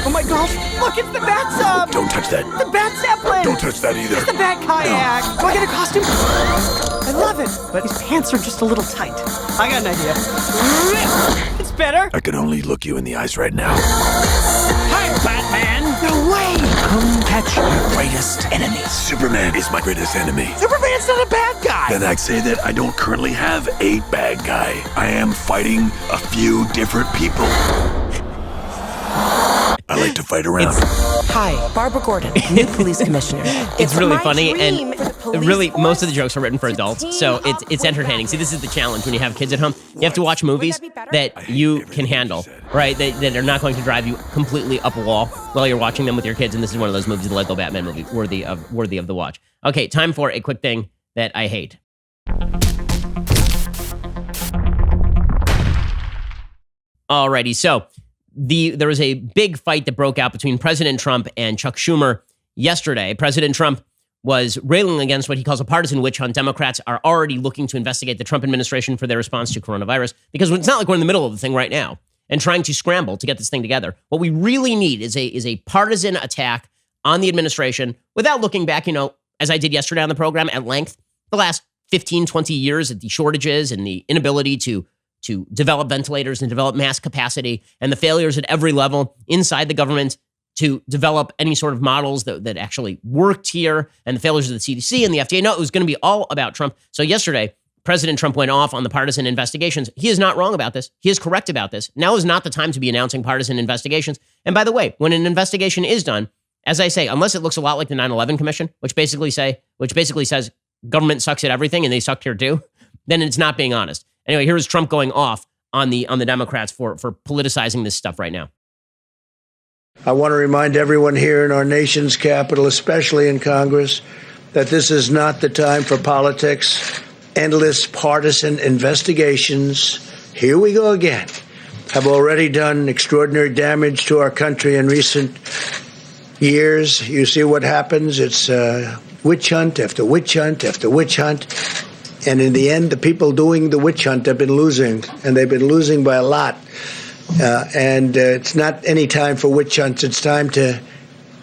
Oh my gosh! Look, it's the Bat-Sub! Don't touch that. The Bat-Zeppelin! Don't touch that either. It's the Bat-Kayak! No. Do I get a costume? I love it, but his pants are just a little tight. I got an idea. It's better! I can only look you in the eyes right now. Hi, Batman! No way! Come catch your greatest enemy. Superman is my greatest enemy. Superman's not a bad guy! Then I'd say that I don't currently have a bad guy. I am fighting a few different people. I like to fight around. Hi, Barbara Gordon, new police commissioner. It's really funny, and really most of the jokes are written for adults, so it's entertaining. See, this is the challenge when you have kids at home. You have to watch movies that you can handle, right? That are not going to drive you completely up a wall while you're watching them with your kids. And this is one of those movies, the Lego Batman movie, worthy of the watch. Okay, time for a quick thing that I hate. Alrighty, so there was a big fight that broke out between President Trump and Chuck Schumer yesterday. President Trump was railing against what he calls a partisan witch hunt. Democrats are already looking to investigate the Trump administration for their response to coronavirus, because it's not like we're in the middle of the thing right now and trying to scramble to get this thing together. What we really need is a partisan attack on the administration without looking back, as I did yesterday on the program at length, the last 15, 20 years at the shortages and the inability to develop ventilators and develop mask capacity, and the failures at every level inside the government to develop any sort of models that actually worked here, and the failures of the CDC and the FDA. No, it was going to be all about Trump. So yesterday, President Trump went off on the partisan investigations. He is not wrong about this. He is correct about this. Now is not the time to be announcing partisan investigations. And by the way, when an investigation is done, as I say, unless it looks a lot like the 9/11 Commission, which basically says government sucks at everything and they sucked here too, then it's not being honest. Anyway, here is Trump going off on the Democrats for politicizing this stuff right now. I want to remind everyone here in our nation's capital, especially in Congress, that this is not the time for politics. Endless partisan investigations, here we go again, have already done extraordinary damage to our country in recent years. You see what happens. It's witch hunt after witch hunt after witch hunt. And in the end, the people doing the witch hunt have been losing, and they've been losing by a lot. And it's not any time for witch hunts. It's time to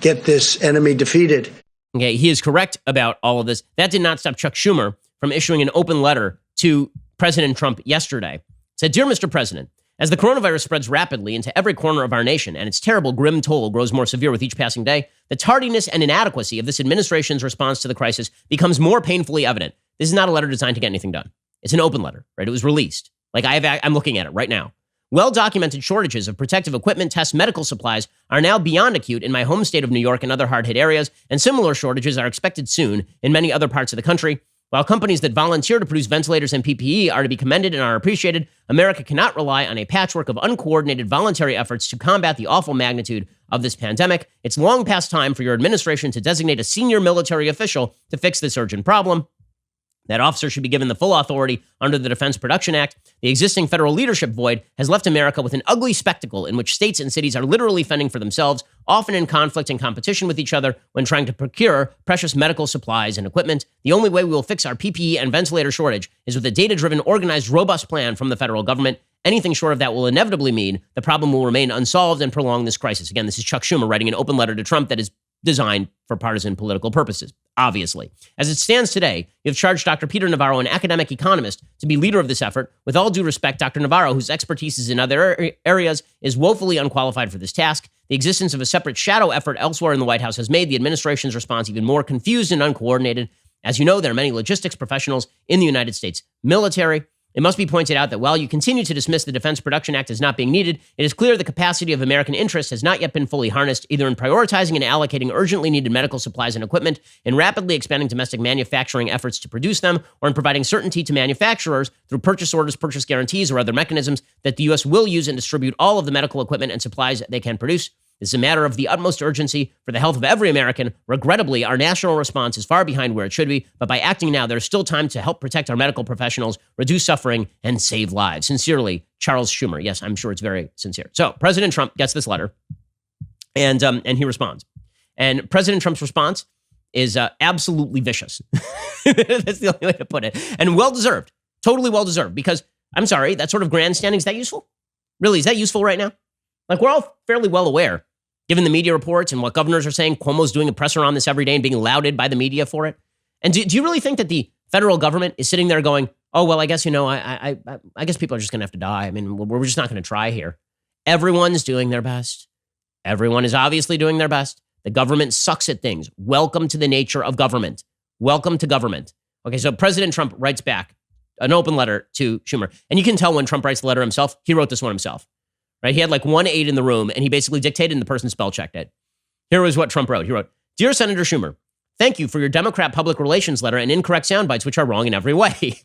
get this enemy defeated. Okay, he is correct about all of this. That did not stop Chuck Schumer from issuing an open letter to President Trump yesterday. It said, "Dear Mr. President, as the coronavirus spreads rapidly into every corner of our nation and its terrible, grim toll grows more severe with each passing day, the tardiness and inadequacy of this administration's response to the crisis becomes more painfully evident." This is not a letter designed to get anything done. It's an open letter, right? It was released. I'm looking at it right now. Well-documented shortages of protective equipment, tests, medical supplies are now beyond acute in my home state of New York and other hard-hit areas, and similar shortages are expected soon in many other parts of the country. While companies that volunteer to produce ventilators and PPE are to be commended and are appreciated, America cannot rely on a patchwork of uncoordinated voluntary efforts to combat the awful magnitude of this pandemic. It's long past time for your administration to designate a senior military official to fix this urgent problem. That officer should be given the full authority under the Defense Production Act. The existing federal leadership void has left America with an ugly spectacle in which states and cities are literally fending for themselves, often in conflict and competition with each other when trying to procure precious medical supplies and equipment. The only way we will fix our PPE and ventilator shortage is with a data-driven, organized, robust plan from the federal government. Anything short of that will inevitably mean the problem will remain unsolved and prolong this crisis. Again, this is Chuck Schumer writing an open letter to Trump that is designed for partisan political purposes, obviously. As it stands today, you have charged Dr. Peter Navarro, an academic economist, to be leader of this effort. With all due respect, Dr. Navarro, whose expertise is in other areas, is woefully unqualified for this task. The existence of a separate shadow effort elsewhere in the White House has made the administration's response even more confused and uncoordinated. As you know, there are many logistics professionals in the United States military. It must be pointed out that while you continue to dismiss the Defense Production Act as not being needed, it is clear the capacity of American interests has not yet been fully harnessed, either in prioritizing and allocating urgently needed medical supplies and equipment, in rapidly expanding domestic manufacturing efforts to produce them, or in providing certainty to manufacturers through purchase orders, purchase guarantees, or other mechanisms that the U.S. will use and distribute all of the medical equipment and supplies they can produce. This is a matter of the utmost urgency for the health of every American. Regrettably, our national response is far behind where it should be, but by acting now, there's still time to help protect our medical professionals, reduce suffering, and save lives. Sincerely, Charles Schumer. Yes, I'm sure it's very sincere. So President Trump gets this letter, and he responds. And President Trump's response is absolutely vicious. That's the only way to put it. And well-deserved, totally well-deserved, because, I'm sorry, that sort of grandstanding, is that useful? Really, is that useful right now? Like, we're all fairly well aware, given the media reports and what governors are saying. Cuomo's doing a presser on this every day and being lauded by the media for it. And do you really think that the federal government is sitting there going, oh, well, I guess, I guess people are just going to have to die. I mean, we're just not going to try here. Everyone's doing their best. Everyone is obviously doing their best. The government sucks at things. Welcome to the nature of government. Welcome to government. Okay, so President Trump writes back an open letter to Schumer. And you can tell when Trump writes the letter himself, he wrote this one himself. Right? He had like 1 aide in the room, and he basically dictated, and the person spell checked it. Here was what Trump wrote. He wrote, "Dear Senator Schumer, thank you for your Democrat public relations letter and incorrect sound bites, which are wrong in every way.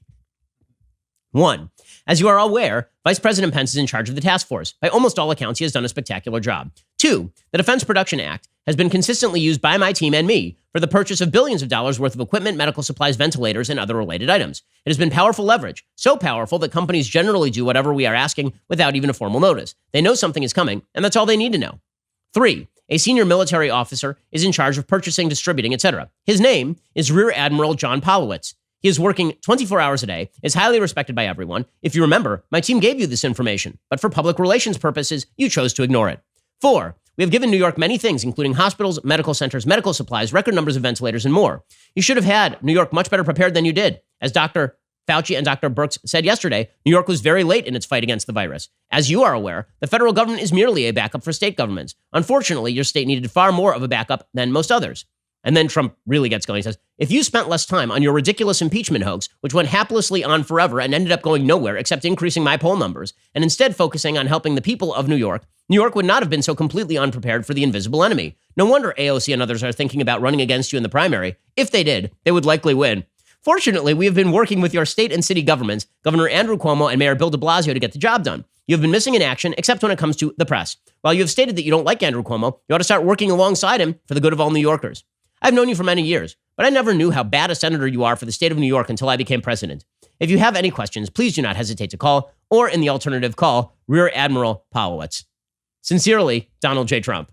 1. As you are aware, Vice President Pence is in charge of the task force. By almost all accounts, he has done a spectacular job. 2. The Defense Production Act has been consistently used by my team and me for the purchase of billions of dollars worth of equipment, medical supplies, ventilators, and other related items. It has been powerful leverage, so powerful that companies generally do whatever we are asking without even a formal notice. They know something is coming, and that's all they need to know. 3. A senior military officer is in charge of purchasing, distributing, etc. His name is Rear Admiral John Polowitz. He is working 24 hours a day, is highly respected by everyone. If you remember, my team gave you this information, but for public relations purposes, you chose to ignore it. 4. We have given New York many things, including hospitals, medical centers, medical supplies, record numbers of ventilators, and more. You should have had New York much better prepared than you did. As Dr. Fauci and Dr. Birx said yesterday, New York was very late in its fight against the virus. As you are aware, the federal government is merely a backup for state governments. Unfortunately, your state needed far more of a backup than most others. And then Trump really gets going. He says, if you spent less time on your ridiculous impeachment hoax, which went haplessly on forever and ended up going nowhere except increasing my poll numbers, and instead focusing on helping the people of New York would not have been so completely unprepared for the invisible enemy. No wonder AOC and others are thinking about running against you in the primary. If they did, they would likely win. Fortunately, we have been working with your state and city governments, Governor Andrew Cuomo and Mayor Bill de Blasio, to get the job done. You have been missing in action, except when it comes to the press. While you have stated that you don't like Andrew Cuomo, you ought to start working alongside him for the good of all New Yorkers. I've known you for many years, but I never knew how bad a senator you are for the state of New York until I became president. If you have any questions, please do not hesitate to call, or in the alternative, call Rear Admiral Polowitz. Sincerely, Donald J. Trump.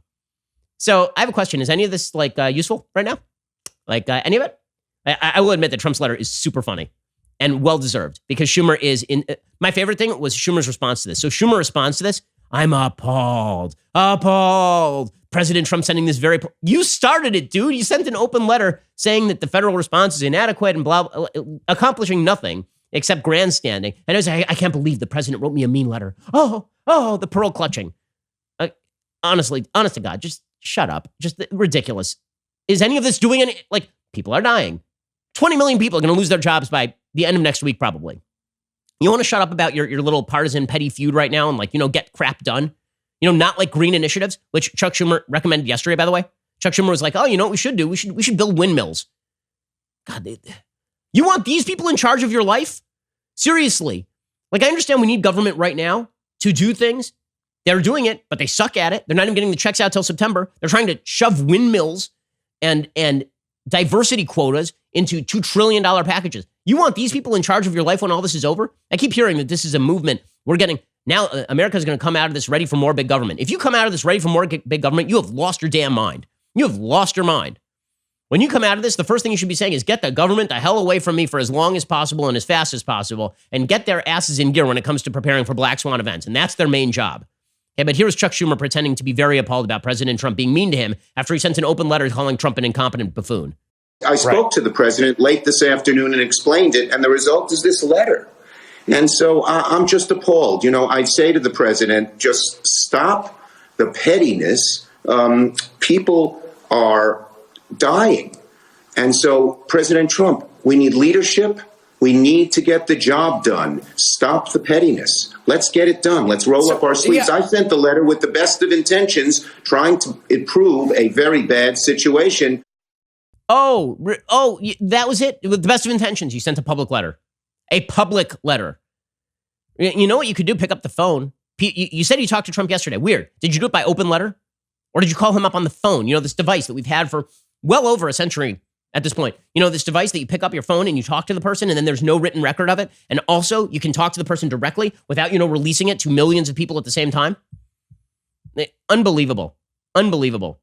So I have a question. Is any of this useful right now? Any of it? I will admit that Trump's letter is super funny and well-deserved because Schumer is in. My favorite thing was Schumer's response to this. So Schumer responds to this. I'm appalled. President Trump sending this very. You started it, dude. You sent an open letter saying that the federal response is inadequate and blah, accomplishing nothing except grandstanding. And I was like, I can't believe the president wrote me a mean letter. Oh, the pearl clutching. Honestly, honest to God, just shut up. Just ridiculous. Is any of this doing any, people are dying. 20 million people are going to lose their jobs by the end of next week, probably. You want to shut up about your little partisan petty feud right now and get crap done? Not like green initiatives, which Chuck Schumer recommended yesterday, by the way. Chuck Schumer was like, oh, you know what we should do? We should build windmills. God, you want these people in charge of your life? Seriously. I understand we need government right now to do things. They're doing it, but they suck at it. They're not even getting the checks out till September. They're trying to shove windmills and diversity quotas into $2 trillion packages. You want these people in charge of your life when all this is over? I keep hearing that this is a movement. Now America's going to come out of this ready for more big government. If you come out of this ready for more big government, you have lost your damn mind. You have lost your mind. When you come out of this, the first thing you should be saying is get the government the hell away from me for as long as possible and as fast as possible and get their asses in gear when it comes to preparing for black swan events. And that's their main job. Okay, but here's Chuck Schumer pretending to be very appalled about President Trump being mean to him after he sent an open letter calling Trump an incompetent buffoon. I spoke to the president late this afternoon and explained it, and the result is this letter. And so I'm just appalled. I'd say to the president, just stop the pettiness. People are dying. And so, President Trump, we need leadership. We need to get the job done. Stop the pettiness. Let's get it done. Let's roll up our sleeves. I sent the letter with the best of intentions, trying to improve a very bad situation. Oh, that was it? With the best of intentions, you sent a public letter. A public letter. You know what you could do? Pick up the phone. You said you talked to Trump yesterday. Weird. Did you do it by open letter? Or did you call him up on the phone? You know, this device that we've had for well over a century at this point. You know, this device that you pick up your phone and you talk to the person and then there's no written record of it. And also you can talk to the person directly without, releasing it to millions of people at the same time. Unbelievable. Unbelievable.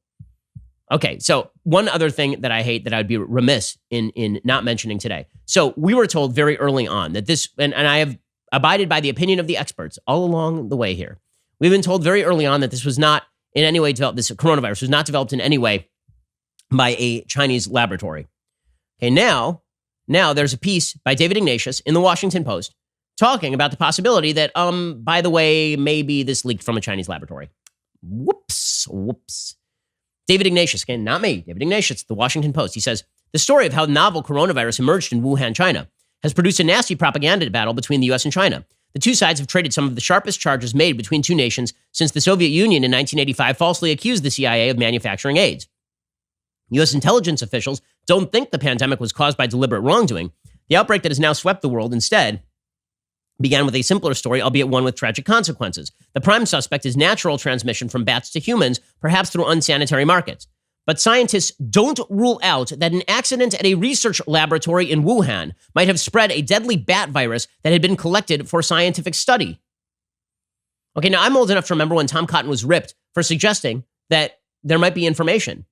Okay, so one other thing that I hate that I would be remiss in not mentioning today. So we were told very early on that this, and I have abided by the opinion of the experts all along the way here. We've been told very early on that this was not in any way developed, this coronavirus was not developed in any way by a Chinese laboratory. Okay, now there's a piece by David Ignatius in the Washington Post talking about the possibility that, by the way, maybe this leaked from a Chinese laboratory. Whoops. David Ignatius, again, not me, David Ignatius, the Washington Post. He says, the story of how novel coronavirus emerged in Wuhan, China, has produced a nasty propaganda battle between the U.S. and China. The two sides have traded some of the sharpest charges made between two nations since the Soviet Union in 1985 falsely accused the CIA of manufacturing AIDS. U.S. intelligence officials don't think the pandemic was caused by deliberate wrongdoing. The outbreak that has now swept the world instead began with a simpler story, albeit one with tragic consequences. The prime suspect is natural transmission from bats to humans, perhaps through unsanitary markets. But scientists don't rule out that an accident at a research laboratory in Wuhan might have spread a deadly bat virus that had been collected for scientific study. Okay, now I'm old enough to remember when Tom Cotton was ripped for suggesting that there might be information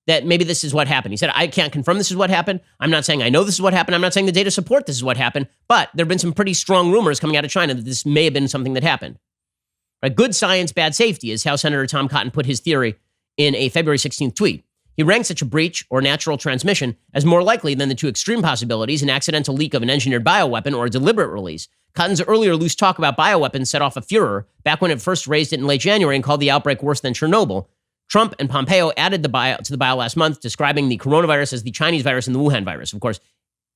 that maybe this is what happened. He said, I can't confirm this is what happened. I'm not saying I know this is what happened. I'm not saying the data support this is what happened. But there have been some pretty strong rumors coming out of China that this may have been something that happened. Right? Good science, bad safety is how Senator Tom Cotton put his theory in a February 16th tweet. He ranked such a breach or natural transmission as more likely than the two extreme possibilities, an accidental leak of an engineered bioweapon or a deliberate release. Cotton's earlier loose talk about bioweapons set off a furor back when it first raised it in late January and called the outbreak worse than Chernobyl. Trump and Pompeo added to the bio last month, describing the coronavirus as the Chinese virus and the Wuhan virus. Of course,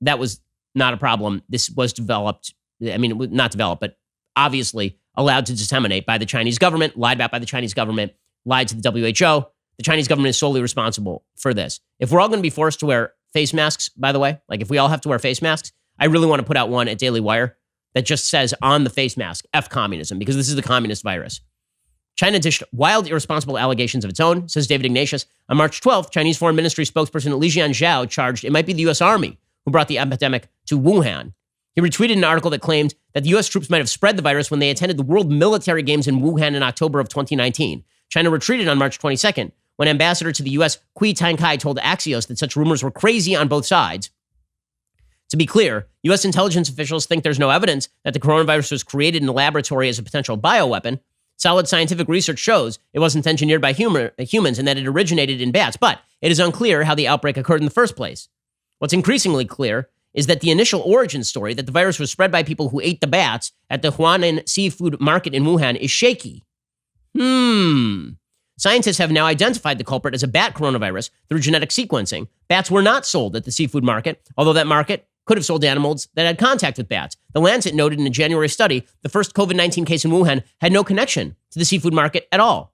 that was not a problem. This was developed, not developed, but obviously allowed to disseminate by the Chinese government, lied about by the Chinese government, lied to the WHO. The Chinese government is solely responsible for this. If we're all going to be forced to wear face masks, by the way, like if we all have to wear face masks, I really want to put out one at Daily Wire that just says on the face mask, F communism, because this is the communist virus. China dished wild, irresponsible allegations of its own, says David Ignatius. On March 12th, Chinese Foreign Ministry spokesperson Li Jianzhao charged it might be the U.S. Army who brought the epidemic to Wuhan. He retweeted an article that claimed that the U.S. troops might have spread the virus when they attended the World Military Games in Wuhan in October of 2019. China retreated on March 22nd when Ambassador to the U.S. Kui Tangkai told Axios that such rumors were crazy on both sides. To be clear, U.S. intelligence officials think there's no evidence that the coronavirus was created in a laboratory as a potential bioweapon. Solid scientific research shows it wasn't engineered by humans and that it originated in bats, but it is unclear how the outbreak occurred in the first place. What's increasingly clear is that the initial origin story that the virus was spread by people who ate the bats at the Huanan seafood market in Wuhan is shaky. Scientists have now identified the culprit as a bat coronavirus through genetic sequencing. Bats were not sold at the seafood market, although that market could have sold animals that had contact with bats. The Lancet noted in a January study, the first COVID-19 case in Wuhan had no connection to the seafood market at all.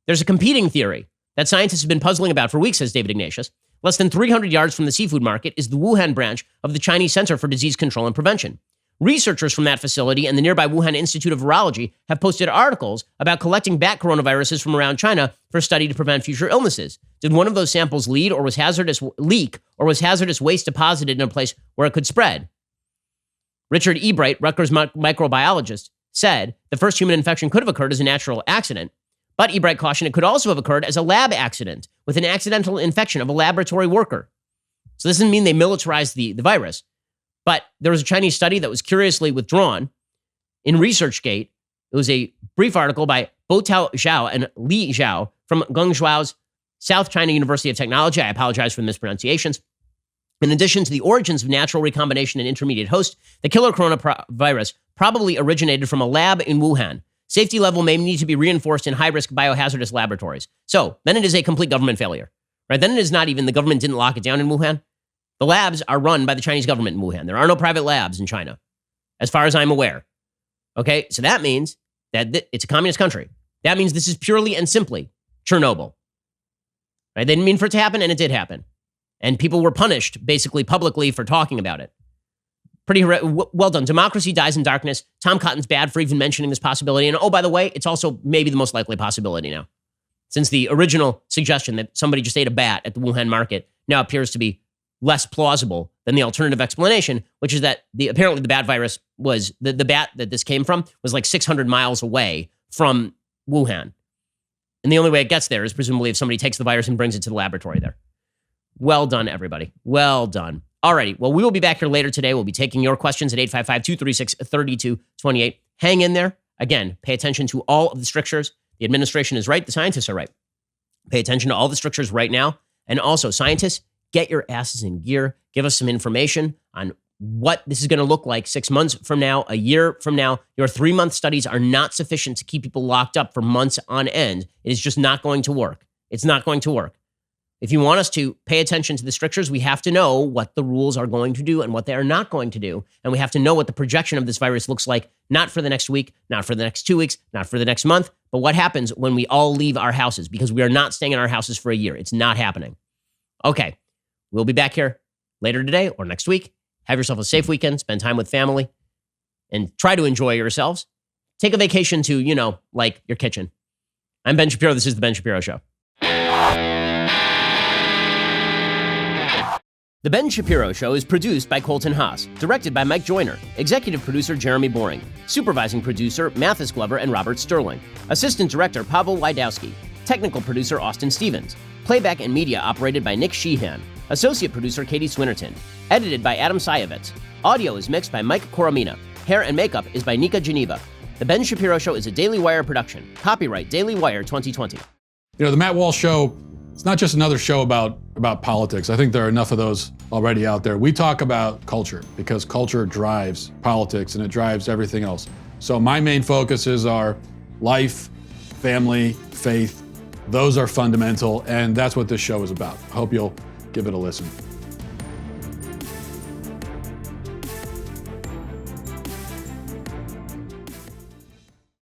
There's a competing theory that scientists have been puzzling about for weeks, says David Ignatius. Less than 300 yards from the seafood market is the Wuhan branch of the Chinese Center for Disease Control and Prevention. Researchers from that facility and the nearby Wuhan Institute of Virology have posted articles about collecting bat coronaviruses from around China for study to prevent future illnesses. Did one of those samples leak or was hazardous waste deposited in a place where it could spread? Richard Ebright, Rutgers microbiologist, said the first human infection could have occurred as a natural accident, but Ebright cautioned it could also have occurred as a lab accident with an accidental infection of a laboratory worker. So this doesn't mean they militarized the virus. But there was a Chinese study that was curiously withdrawn in ResearchGate. It was a brief article by Boutao Zhao and Li Zhao from Guangzhou's South China University of Technology. I apologize for the mispronunciations. In addition to the origins of natural recombination and intermediate host, the killer coronavirus probably originated from a lab in Wuhan. Safety level may need to be reinforced in high-risk biohazardous laboratories. So then it is a complete government failure, right? Then it is not even the government didn't lock it down in Wuhan. The labs are run by the Chinese government in Wuhan. There are no private labs in China, as far as I'm aware. Okay, so that means that it's a communist country. That means this is purely and simply Chernobyl. Right? They didn't mean for it to happen, and it did happen. And people were punished, basically, publicly for talking about it. Pretty well done. Democracy dies in darkness. Tom Cotton's bad for even mentioning this possibility. And oh, by the way, it's also maybe the most likely possibility now. Since the original suggestion that somebody just ate a bat at the Wuhan market now appears to be less plausible than the alternative explanation, which is that apparently the bat virus was, the bat that this came from was like 600 miles away from Wuhan. And the only way it gets there is presumably if somebody takes the virus and brings it to the laboratory there. Well done, everybody. Well done. Alrighty, well, we will be back here later today. We'll be taking your questions at 855-236-3228. Hang in there. Again, pay attention to all of the strictures. The administration is right. The scientists are right. Pay attention to all the strictures right now. And also, scientists, get your asses in gear. Give us some information on what this is going to look like 6 months from now, a year from now. Your 3-month studies are not sufficient to keep people locked up for months on end. It is just not going to work. It's not going to work. If you want us to pay attention to the strictures, we have to know what the rules are going to do and what they are not going to do. And we have to know what the projection of this virus looks like, not for the next week, not for the next 2 weeks, not for the next month, but what happens when we all leave our houses, because we are not staying in our houses for a year. It's not happening. Okay, we'll be back here later today or next week. Have yourself a safe weekend, spend time with family, and try to enjoy yourselves. Take a vacation to, like your kitchen. I'm Ben Shapiro. This is The Ben Shapiro Show. The Ben Shapiro Show is produced by Colton Haas, directed by Mike Joyner, executive producer Jeremy Boring, supervising producer Mathis Glover and Robert Sterling, assistant director Pavel Wydowski, technical producer Austin Stevens, playback and media operated by Nick Sheehan, associate producer Katie Swinnerton, edited by Adam Sayevitz. Audio is mixed by Mike Coromina. Hair and makeup is by Nika Geneva. The Ben Shapiro Show is a Daily Wire production. Copyright Daily Wire 2020. The Matt Walsh Show, it's not just another show about politics. I think there are enough of those already out there. We talk about culture because culture drives politics and it drives everything else. So my main focuses are life, family, faith. Those are fundamental, and that's what this show is about. I hope you'll give it a listen.